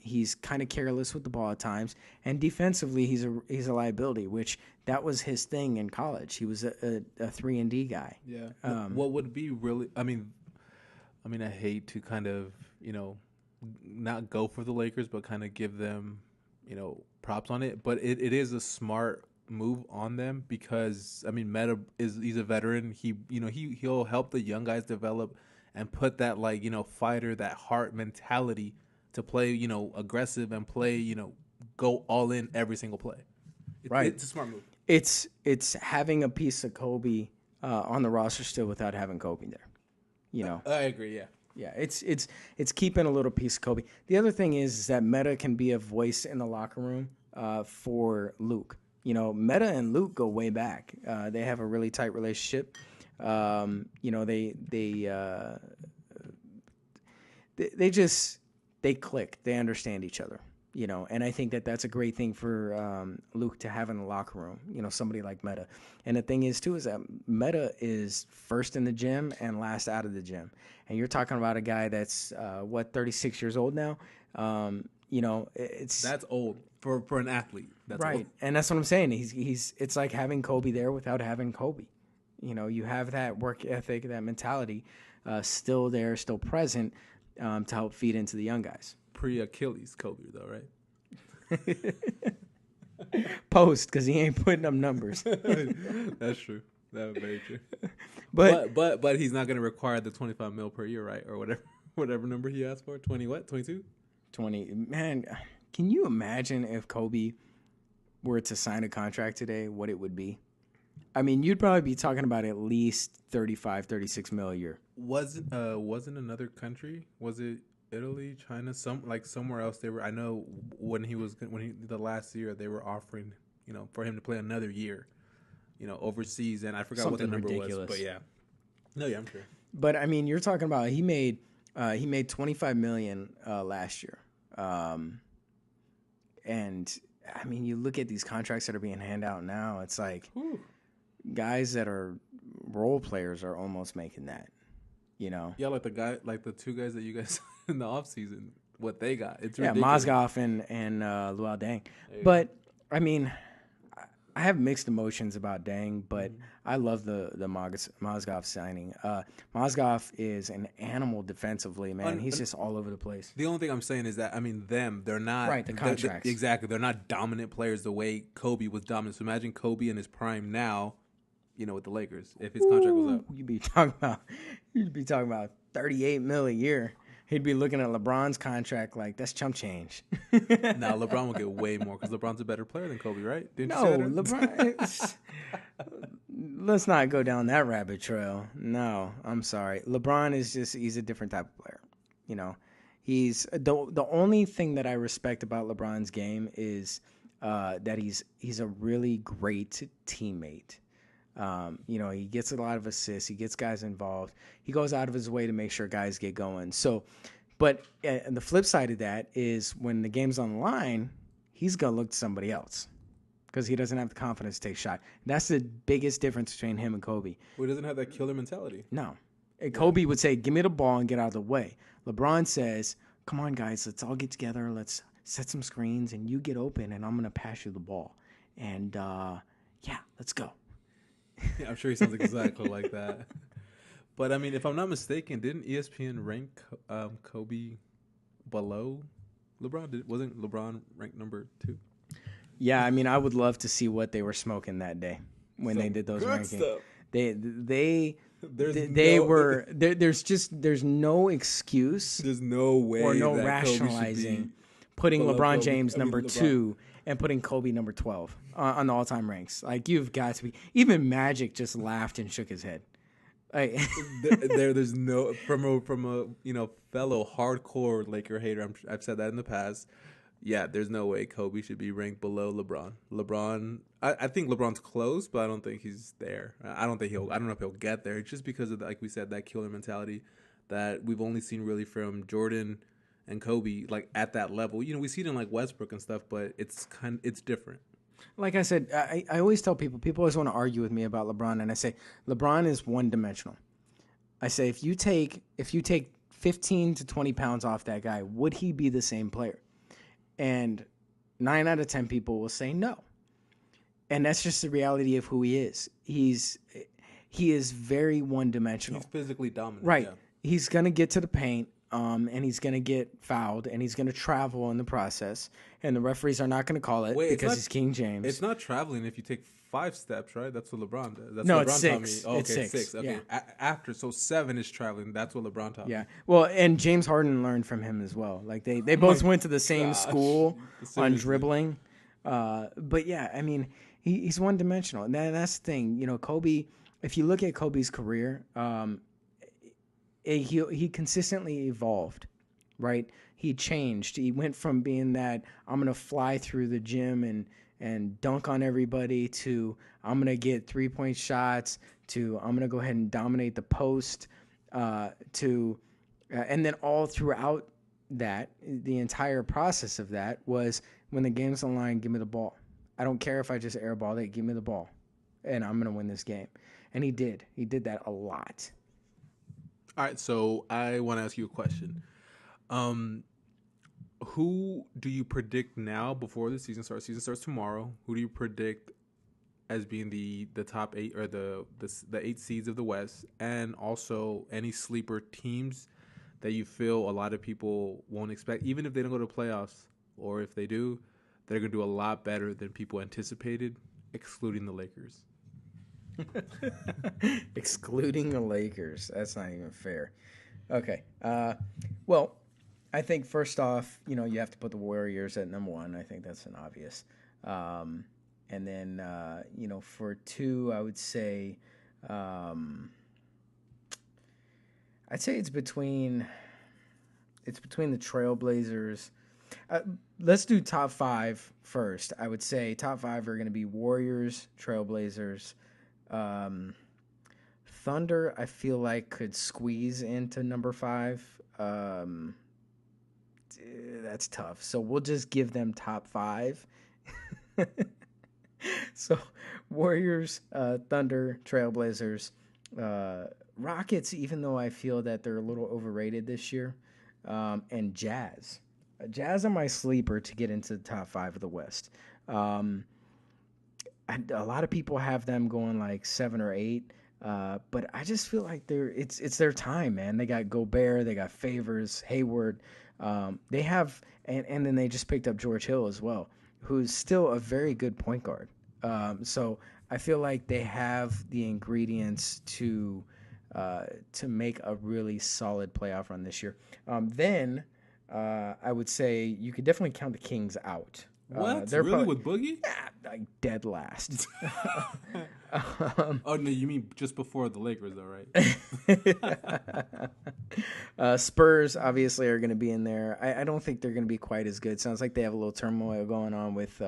He's kind of careless with the ball at times, and defensively, he's a liability. Which that was his thing in college. He was a 3-and-D guy. Yeah. What would be really? I mean, I hate to kind of not go for the Lakers, but kind of give them props on it. But it is a smart move on them because Meta he's a veteran. He'll help the young guys develop and put that fighter, that heart mentality to play, aggressive and play, go all in every single play. Right. It's a smart move. It's having a piece of Kobe on the roster still without having Kobe there. I agree, yeah. Yeah, it's keeping a little piece of Kobe. The other thing is that Meta can be a voice in the locker room for Luke. Meta and Luke go way back. They have a really tight relationship. They click. They understand each other. And I think that that's a great thing for Luke to have in the locker room. Somebody like Meta. And the thing is too is that Meta is first in the gym and last out of the gym. And you're talking about a guy that's 36 years old now. That's old for an athlete. That's right, old. And that's what I'm saying. It's like having Kobe there without having Kobe. You have that work ethic, that mentality, still there, still present, to help feed into the young guys. Pre-Achilles Kobe, though, right? Post, because he ain't putting up numbers. That's true. That's very true. But he's not going to require the $25 million per year, right? Or whatever number he asked for. 20 what? 22? 20. Man, can you imagine if Kobe were to sign a contract today, what it would be? You'd probably be talking about at least 35, 36 mil a year. Wasn't another country? Was it Italy, China, somewhere else? They were. I know the last year they were offering, for him to play another year, overseas, and I forgot what the number was. But yeah, I'm sure. But you're talking about he made $25 million last year, and you look at these contracts that are being handed out now. It's like guys that are role players are almost making that. You know, Yeah, like the two guys that you guys in the off season, what they got, it's yeah, ridiculous. Mozgov and Luau Deng. There you go. But I mean, I have mixed emotions about Deng, but I love the Mozgov signing. Mozgov is an animal defensively, man. He's just all over the place. The only thing I'm saying is that I mean they're not Right, the contracts. exactly, they're not dominant players the way Kobe was dominant. So imagine Kobe in his prime now, with the Lakers if his contract was up. You'd be talking about 38 mil a year. He'd be looking at LeBron's contract like that's chump change. Now LeBron will get way more because LeBron's a better player than Kobe, right? Didn't you No, say that? LeBron. Let's not go down that rabbit trail. No, I'm sorry. LeBron he's a different type of player. You know, he's the only thing that I respect about LeBron's game is that he's a really great teammate. He gets a lot of assists. He gets guys involved. He goes out of his way to make sure guys get going. So, but the flip side of that is when the game's on the line, he's going to look to somebody else because he doesn't have the confidence to take a shot. That's the biggest difference between him and Kobe. Who doesn't have that killer mentality? No. Kobe would say, give me the ball and get out of the way. LeBron says, come on, guys, let's all get together. Let's set some screens and you get open and I'm going to pass you the ball. And, let's go. Yeah, I'm sure he sounds exactly like that. But I mean, if I'm not mistaken, didn't ESPN rank Kobe below LeBron? Wasn't LeBron ranked number 2? Yeah, I mean, I would love to see what they were smoking that day when they did those rankings. Stuff. There's no excuse. There's no way or no that rationalizing putting LeBron James number 2 and putting Kobe number 12 on the all-time ranks. Like, you've got to be. Even Magic just laughed and shook his head. Like, there's no from a fellow hardcore Laker hater. I've said that in the past. Yeah, there's no way Kobe should be ranked below LeBron. I think LeBron's close, but I don't think he's there. I don't know if he'll get there. It's just because of, like we said, that killer mentality that we've only seen really from Jordan and Kobe, like at that level. We see it in like Westbrook and stuff, but it's different. Like I said, I always tell people always want to argue with me about LeBron, and I say LeBron is one-dimensional. I say if you take 15 to 20 pounds off that guy, would he be the same player? And 9 out of 10 people will say no. And that's just the reality of who he is. He is very one-dimensional. He's physically dominant. Right. Yeah. He's going to get to the paint, and he's going to get fouled, and he's going to travel in the process. And the referees are not going to call it because he's King James. It's not traveling if you take 5 steps, right? That's what LeBron does. That's no, what it's LeBron 6. Taught me. Oh, it's okay, 6. Okay. Yeah. After, so 7 is traveling. That's what LeBron taught me. Yeah. Well, and James Harden learned from him as well. Like they both went to the same school on dribbling. But yeah, I mean, he's one-dimensional. And that's the thing. Kobe, if you look at Kobe's career, he consistently evolved, right? He changed. He went from being that I'm going to fly through the gym and dunk on everybody to I'm going to get 3-point shots to I'm going to go ahead and dominate the post to and then all throughout that, the entire process of that was when the game's on the line, give me the ball. I don't care if I just airball it, give me the ball, and I'm going to win this game. And he did. He did that a lot. All right, so I want to ask you a question. Who do you predict now before the season starts? Season starts tomorrow. Who do you predict as being the top 8 or the 8 seeds of the West? And also any sleeper teams that you feel a lot of people won't expect, even if they don't go to playoffs, or if they do, they're going to do a lot better than people anticipated, excluding the Lakers. Excluding the Lakers. That's not even fair. Okay. Well, I think first off, you have to put the Warriors at number 1. I think that's an obvious. And then, for 2, I would say, it's between the Trailblazers. Let's do top 5 first. I would say top 5 are going to be Warriors, Trailblazers, Thunder. I feel like could squeeze into number 5. That's tough. So we'll just give them top 5. So Warriors, Thunder, Trailblazers, Rockets, even though I feel that they're a little overrated this year, and Jazz. Jazz are my sleeper to get into the top 5 of the West. Um, a lot of people have them going like 7 or 8, but I just feel like it's their time, man. They got Gobert, they got Favors, Hayward, they have, and then they just picked up George Hill as well, who's still a very good point guard. So I feel like they have the ingredients to make a really solid playoff run this year. Then I would say you could definitely count the Kings out. What? They're Really, probably with Boogie? like dead last. Oh no, you mean just before the Lakers, though, right? Spurs obviously are going to be in there. I don't think they're going to be quite as good. Sounds like they have a little turmoil going on with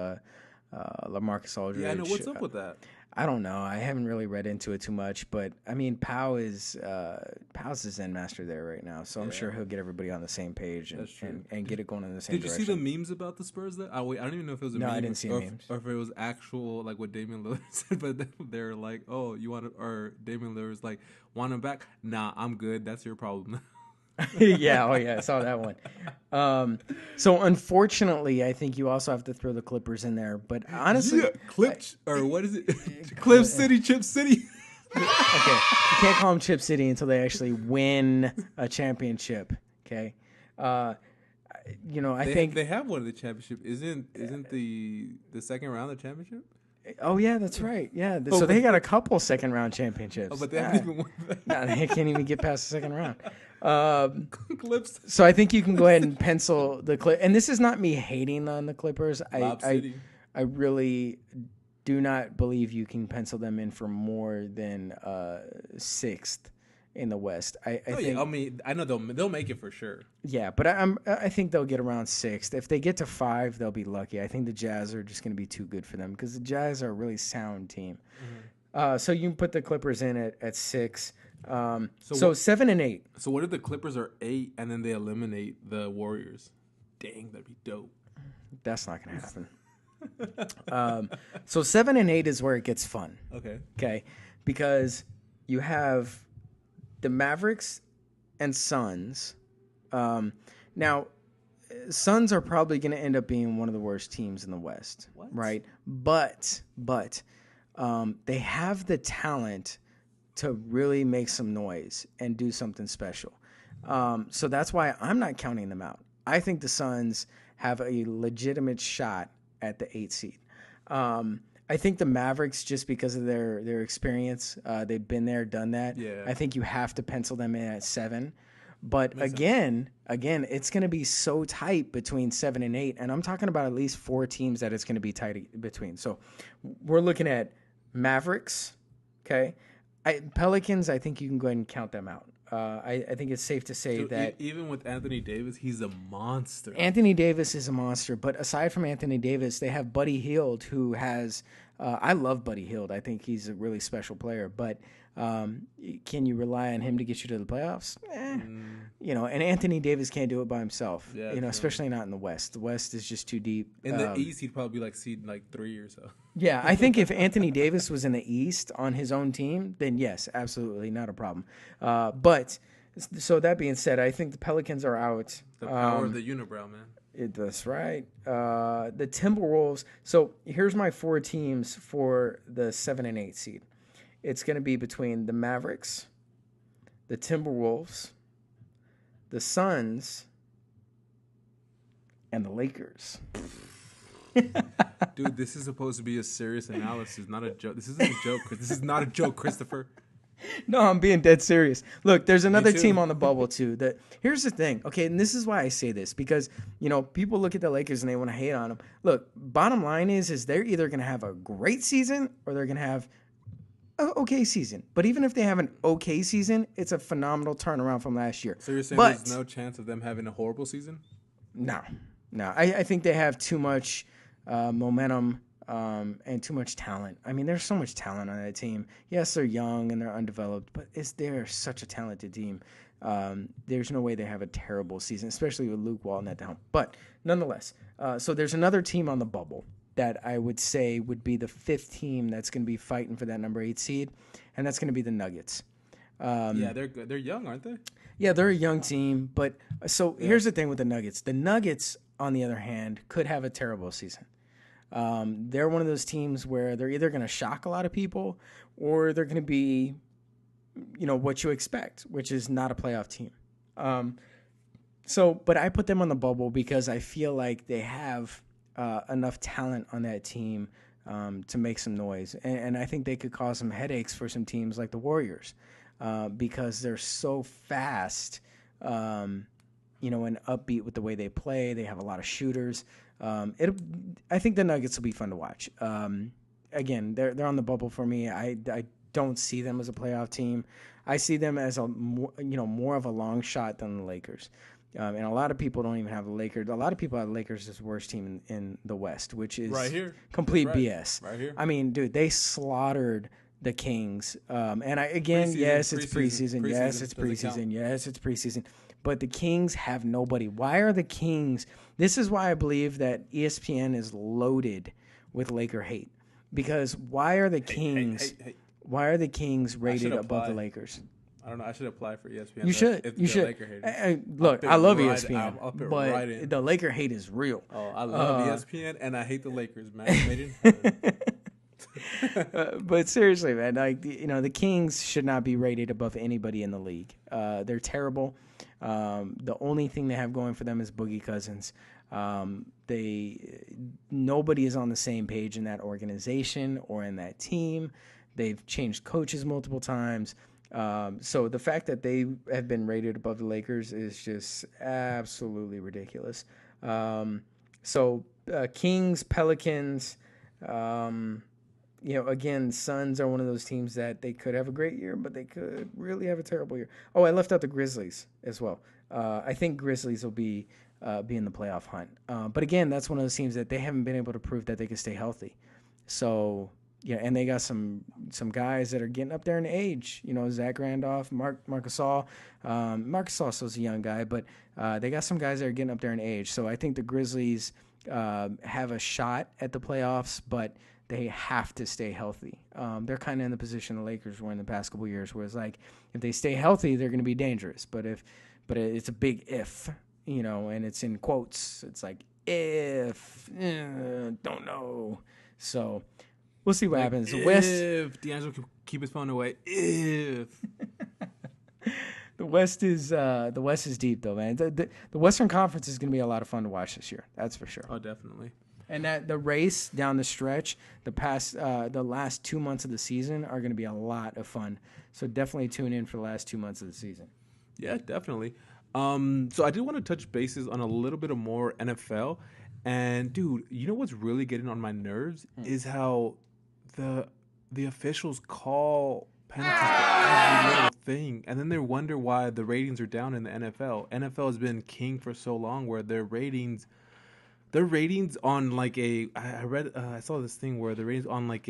LaMarcus Aldridge. Yeah, I know. What's up with that? I don't know. I haven't really read into it too much, but I mean, Pow's the Zen master there right now, so I'm sure he'll get everybody on the same page and get it going in the same direction. Did you see the memes about the Spurs? That wait, I don't even know if it was a meme. I didn't see memes, or if it was actual, like what Damian Lillard said. But they're like, "Oh, you want to?" Or Damian Lillard's like, "Want him back? Nah, I'm good. That's your problem." yeah, I saw that one. So unfortunately, I think you also have to throw the Clippers in there. But honestly, or what is it? Clip City, Chip City. Okay, you can't call them Chip City until they actually win a championship. Okay, I think they have won the championship. Isn't the second round of the championship? Oh yeah, that's right. Yeah, so they got a couple second round championships. Oh, but they haven't even won that. No, they can't even get past the second round. So I think you can go ahead and pencil the Clip. And this is not me hating on the Clippers. I really do not believe you can pencil them in for more than sixth in the West. I think. I mean, I know they'll make it for sure. Yeah, but I think they'll get around sixth. If they get to 5, they'll be lucky. I think the Jazz are just going to be too good for them because the Jazz are a really sound team. Mm-hmm. So you can put the Clippers in at 6. So 7 and 8. So what if the Clippers are 8 and then they eliminate the Warriors? Dang, that'd be dope. That's not going to happen. So 7 and 8 is where it gets fun. Okay, because you have the Mavericks and Suns. Now, Suns are probably going to end up being one of the worst teams in the West, right? But they have the talent to really make some noise and do something special. So that's why I'm not counting them out. I think the Suns have a legitimate shot at the 8 seed. I think the Mavericks, just because of their experience, they've been there, done that. Yeah. I think you have to pencil them in at 7. But again, it's going to be so tight between 7 and 8, and I'm talking about at least 4 teams that it's going to be tight between. So we're looking at Mavericks, okay? Pelicans, I think you can go ahead and count them out. I think it's safe to say that even with Anthony Davis, he's a monster. Anthony Davis is a monster, but aside from Anthony Davis, they have Buddy Hield, who has. I love Buddy Hield. I think he's a really special player, but can you rely on him to get you to the playoffs? And Anthony Davis can't do it by himself. Yeah, especially not in the West. The West is just too deep. In the East, he'd probably be like seed 3 or so. Yeah, I think if Anthony Davis was in the East on his own team, then yes, absolutely not a problem. But so that being said, I think the Pelicans are out. The power of the unibrow, man. That's right. The Timberwolves. So here's my 4 teams for the 7 and 8 seed. It's going to be between the Mavericks, the Timberwolves, the Suns, and the Lakers. Dude, this is supposed to be a serious analysis, not a joke. This isn't a joke. This is not a joke, Christopher. No, I'm being dead serious. Look, there's another team on the bubble too. Here's the thing, okay, and this is why I say this, because people look at the Lakers and they want to hate on them. Look, bottom line is they're either going to have a great season or they're going to have an okay season. But even if they have an okay season, it's a phenomenal turnaround from last year. So you're saying there's no chance of them having a horrible season? No. I think they have too much momentum. And too much talent. I mean, there's so much talent on that team. Yes, they're young and they're undeveloped, but they're such a talented team. There's no way they have a terrible season, especially with Luke Walton at the helm. But nonetheless, so there's another team on the bubble that I would say would be the 5th team that's going to be fighting for that number 8 seed, and that's going to be the Nuggets. Yeah, they're good. They're young, aren't they? Yeah, they're a young team, but Yeah. here's the thing with the Nuggets. The Nuggets, on the other hand, could have a terrible season. They're one of those teams where they're either going to shock a lot of people or they're going to be, what you expect, which is not a playoff team. But I put them on the bubble because I feel like they have enough talent on that team to make some noise. And I think they could cause some headaches for some teams like the Warriors because they're so fast, and upbeat with the way they play. They have a lot of shooters. I think the Nuggets will be fun to watch. Again, they're on the bubble for me. I don't see them as a playoff team. I see them as more of a long shot than the Lakers. And a lot of people don't even have the Lakers. A lot of people have the Lakers as the worst team in the West, which is Right here. complete Right. BS. Right here. I mean, dude, they slaughtered the Kings. Preseason, Yes, it's preseason, preseason. Yes, it's doesn't count. preseason. Yes, it's preseason. But the Kings have nobody. Why are the Kings? This is why I believe that ESPN is loaded with Laker hate. Because why are the Kings? Hey. Why are the Kings rated above apply. the Lakers? I don't know. I should apply for ESPN. You should. If You they're should. Laker haters. Hey, look, fit I love right- ESPN, I'll fit but right in. the Laker hate is real. Oh, I love ESPN and I hate the Lakers, man. Made in heaven. But seriously, man, the Kings should not be rated above anybody in the league. They're terrible. The only thing they have going for them is Boogie Cousins. Nobody is on the same page in that organization or in that team. They've changed coaches multiple times. So the fact that they have been rated above the Lakers is just absolutely ridiculous. Kings, Pelicans, again, Suns are one of those teams that they could have a great year, but they could really have a terrible year. Oh, I left out the Grizzlies as well. I think Grizzlies will be in the playoff hunt. But again, that's one of those teams that they haven't been able to prove that they can stay healthy. So, yeah, and they got some guys that are getting up there in age. Zach Randolph, Marc Gasol. Marc Gasol is a young guy, but they got some guys that are getting up there in age. So I think the Grizzlies have a shot at the playoffs, but they have to stay healthy. They're kind of in the position the Lakers were in the past couple of years, where it's like if they stay healthy, they're going to be dangerous. But it's a big if, and it's in quotes. It's like if, don't know. So we'll see what happens. If D'Angelo can keep his phone away, if the West is deep though, man. The Western Conference is going to be a lot of fun to watch this year. That's for sure. Oh, definitely. And that the race down the stretch, the last 2 months of the season are going to be a lot of fun. So definitely tune in for the last 2 months of the season. Yeah, definitely. So I did want to touch bases on a little bit of more NFL. And dude, you know what's really getting on my nerves is how the officials call penalties for every little thing, and then they wonder why the ratings are down in the NFL. NFL has been king for so long, where their ratings on like I saw this thing where the ratings on like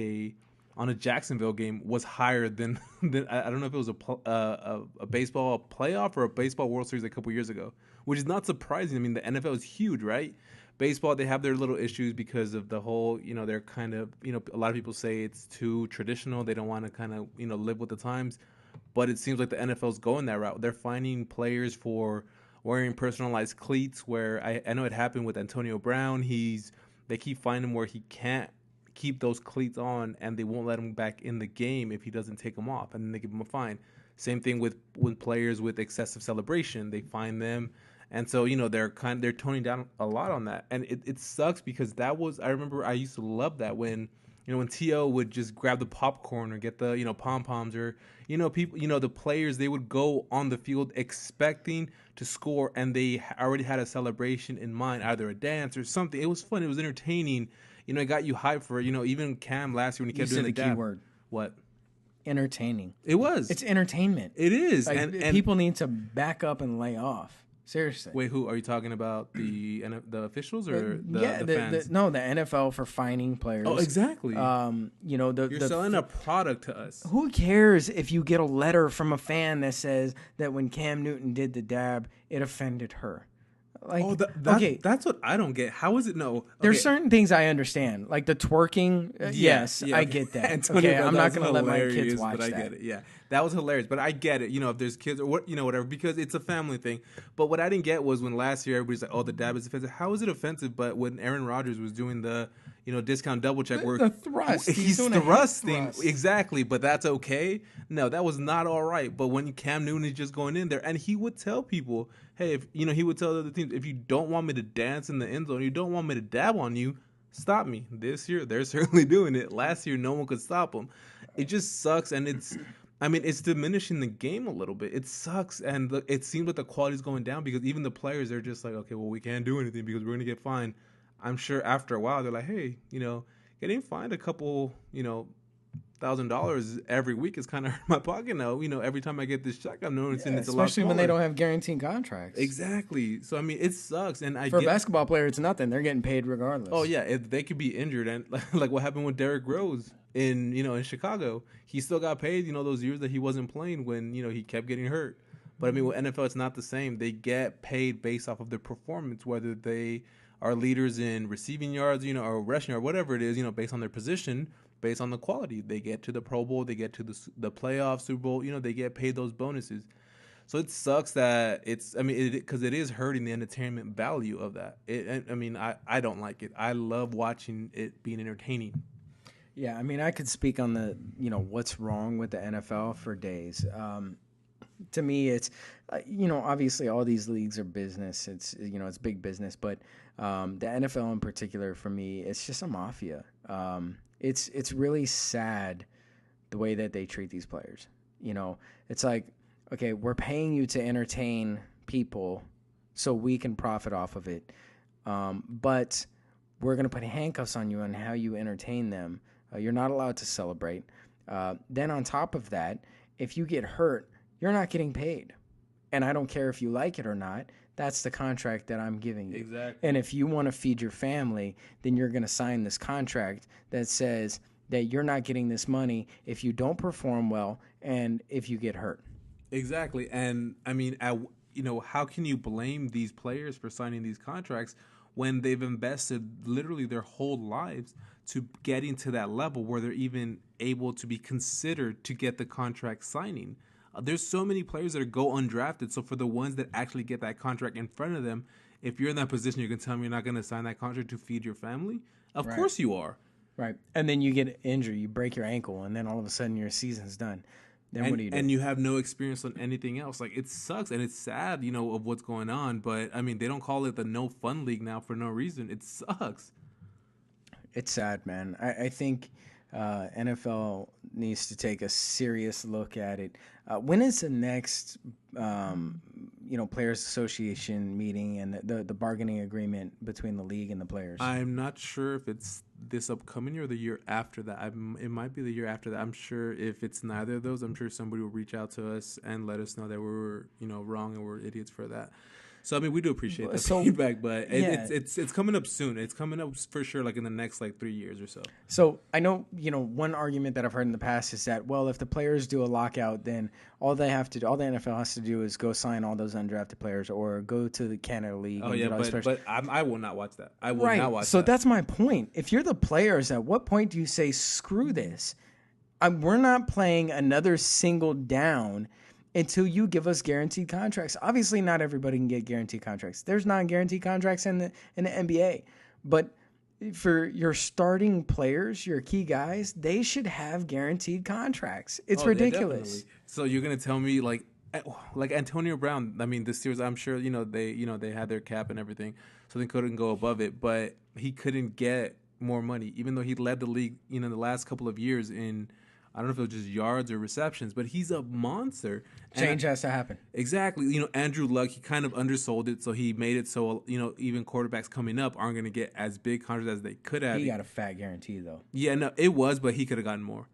on a Jacksonville game was higher than I don't know if it was a baseball playoff or a baseball World Series a couple years ago, which is not surprising. I mean, the NFL is huge, right? Baseball, they have their little issues because of the whole, they're kind of, a lot of people say it's too traditional. They don't want to kind of, live with the times. But it seems like the NFL's going that route. They're finding players for wearing personalized cleats, where I know it happened with Antonio Brown. They keep finding where he can't keep those cleats on, and they won't let him back in the game if he doesn't take them off, and then they give him a fine. Same thing with players with excessive celebration. They find them. And so, they're toning down a lot on that. And it sucks because I remember I used to love that when T.O. would just grab the popcorn or get the, pom-poms, or, people, the players, they would go on the field expecting to score, and they already had a celebration in mind, either a dance or something. It was fun. It was entertaining. It got you hyped for it. Even Cam last year when he kept doing the dab. Keyword. What? Entertaining. It was. It's entertainment. It is. Like, and people need to back up and lay off. Seriously. Wait, who are you talking about? The officials or the fans? The NFL for fining players. Oh, exactly. You're selling a product to us. Who cares if you get a letter from a fan that says that when Cam Newton did the dab, it offended her? Like, that okay, that's what I don't get. How is it no? there's Okay, certain things I understand, like the twerking. yeah, Yes, yeah. I Okay. get that. Antonio Okay, Brown, I'm that not was gonna let my kids hilarious, but watch I that. get it. Yeah, that was hilarious, but I get it. If there's kids or what, whatever, because it's a family thing. But what I didn't get was when last year everybody's like, "Oh, the dab is offensive." How is it offensive? But when Aaron Rodgers was doing the, discount double check where The thrust. He's he's doing a hip thrusting thrust. exactly, but that's okay. No, that was not all right. But when Cam Newton is just going in there, and he would tell people, "Hey, if he would tell the other teams, if you don't want me to dance in the end zone, you don't want me to dab on you." Stop me. This year, they're certainly doing it. Last year, no one could stop them. It just sucks, and it's diminishing the game a little bit. It sucks, and it seems like the quality is going down because even the players are just like, okay, well, we can't do anything because we're gonna get fined. I'm sure after a while they're like, hey, getting fined a couple, $1,000 every week is kind of hurt my pocket now. Every time I get this check, I'm noticing Yeah, it's a lot especially when they smaller. don't have guaranteed contracts. Exactly. So it sucks, and I For a get. basketball player, it's nothing. They're getting paid Oh regardless. yeah, if they could be injured, and like what happened with Derrick Rose in Chicago, he still got paid. Those years that he wasn't playing when he kept getting hurt. But with NFL, it's not the same. They get paid based off of their performance, whether they are leaders in receiving yards, or rushing or whatever it is, based on their position, based on the quality. They get to the Pro Bowl, they get to the playoff, Super Bowl. They get paid those bonuses. So it sucks that because it is hurting the entertainment value of that. I don't like it. I love watching it being entertaining. Yeah, I mean, I could speak on the what's wrong with the NFL for days. To me, it's obviously all these leagues are business. It's big business, but the NFL in particular for me, it's just a mafia. It's really sad the way that they treat these players. It's like, okay, we're paying you to entertain people so we can profit off of it, but we're going to put handcuffs on you on how you entertain them. You're not allowed to celebrate. Then on top of that, if you get hurt, you're not getting paid. And I don't care if you like it or not. That's the contract that I'm giving you. Exactly. And if you want to feed your family, then you're going to sign this contract that says that you're not getting this money if you don't perform well and if you get hurt. Exactly. And how can you blame these players for signing these contracts when they've invested literally their whole lives to getting to that level where they're even able to be considered to get the contract signing? There's so many players that go undrafted. So for the ones that actually get that contract in front of them, if you're in that position, you can tell me you're not going to sign that contract to feed your family? Of Right. course you are. Right. And then you get injured, you break your ankle, and then all of a sudden your season's done. Then what do you do? And you have no experience on anything else. Like, it sucks and it's sad, of what's going on. But they don't call it the no fun league now for no reason. It sucks. It's sad, man. I think NFL needs to take a serious look at it. When is the next, Players Association meeting and the bargaining agreement between the league and the players? I'm not sure if it's this upcoming year or the year after that. It might be the year after that. I'm sure if it's neither of those, I'm sure somebody will reach out to us and let us know that we were, wrong and we're idiots for that. So we do appreciate that feedback, but yeah. it's coming up soon. It's coming up for sure, like in the next 3 years or so. So I know, one argument that I've heard in the past is that, well, if the players do a lockout, then all the NFL has to do is go sign all those undrafted players or go to the Canada League. Oh yeah, but I will not watch that. I will not watch that. So that's my point. If you're the players, at what point do you say, screw this? We're not playing another single down until you give us guaranteed contracts. Obviously, not everybody can get guaranteed contracts. There's non-guaranteed contracts in the NBA. But for your starting players, your key guys, they should have guaranteed contracts. It's ridiculous. So you're gonna tell me like Antonio Brown? This year's, I'm sure they had their cap and everything, so they couldn't go above it, but he couldn't get more money, even though he led the league the last couple of years in. I don't know if it was just yards or receptions, but he's a monster. Change has to happen. Exactly. Andrew Luck, he kind of undersold it, so he made it so, even quarterbacks coming up aren't going to get as big contracts as they could have. He got a fat guarantee, though. Yeah, no, it was, but he could have gotten more.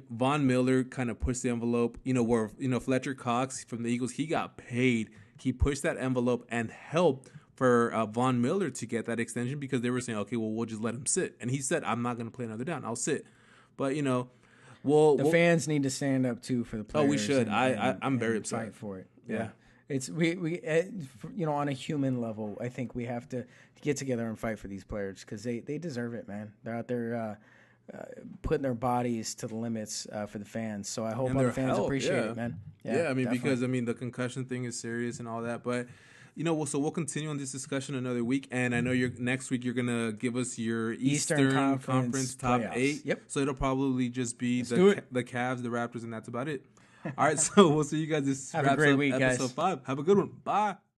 Von Miller kind of pushed the envelope, where, Fletcher Cox from the Eagles, he got paid. He pushed that envelope and helped for Von Miller to get that extension because they were saying, okay, well, we'll just let him sit. And he said, I'm not going to play another down. I'll sit. But, the fans need to stand up too for the players. Oh, we should. I'm very upset. Fight for it. Yeah. It's on a human level, I think we have to get together and fight for these players because they deserve it, man. They're out there putting their bodies to the limits for the fans. So I hope And all the their fans health, appreciate yeah. it, man. Yeah, Yeah, I mean, definitely. because the concussion thing is serious and all that, but so we'll continue on this discussion another week, and I know you're next week you're gonna give us your Eastern Eastern Conference Conference top playoffs. eight. Yep. So it'll probably just be Let's do it. the Cavs, the Raptors, and that's about it. All right, so we'll see you guys. This Have a wraps great up week, episode guys. 5. Have a good one. Bye.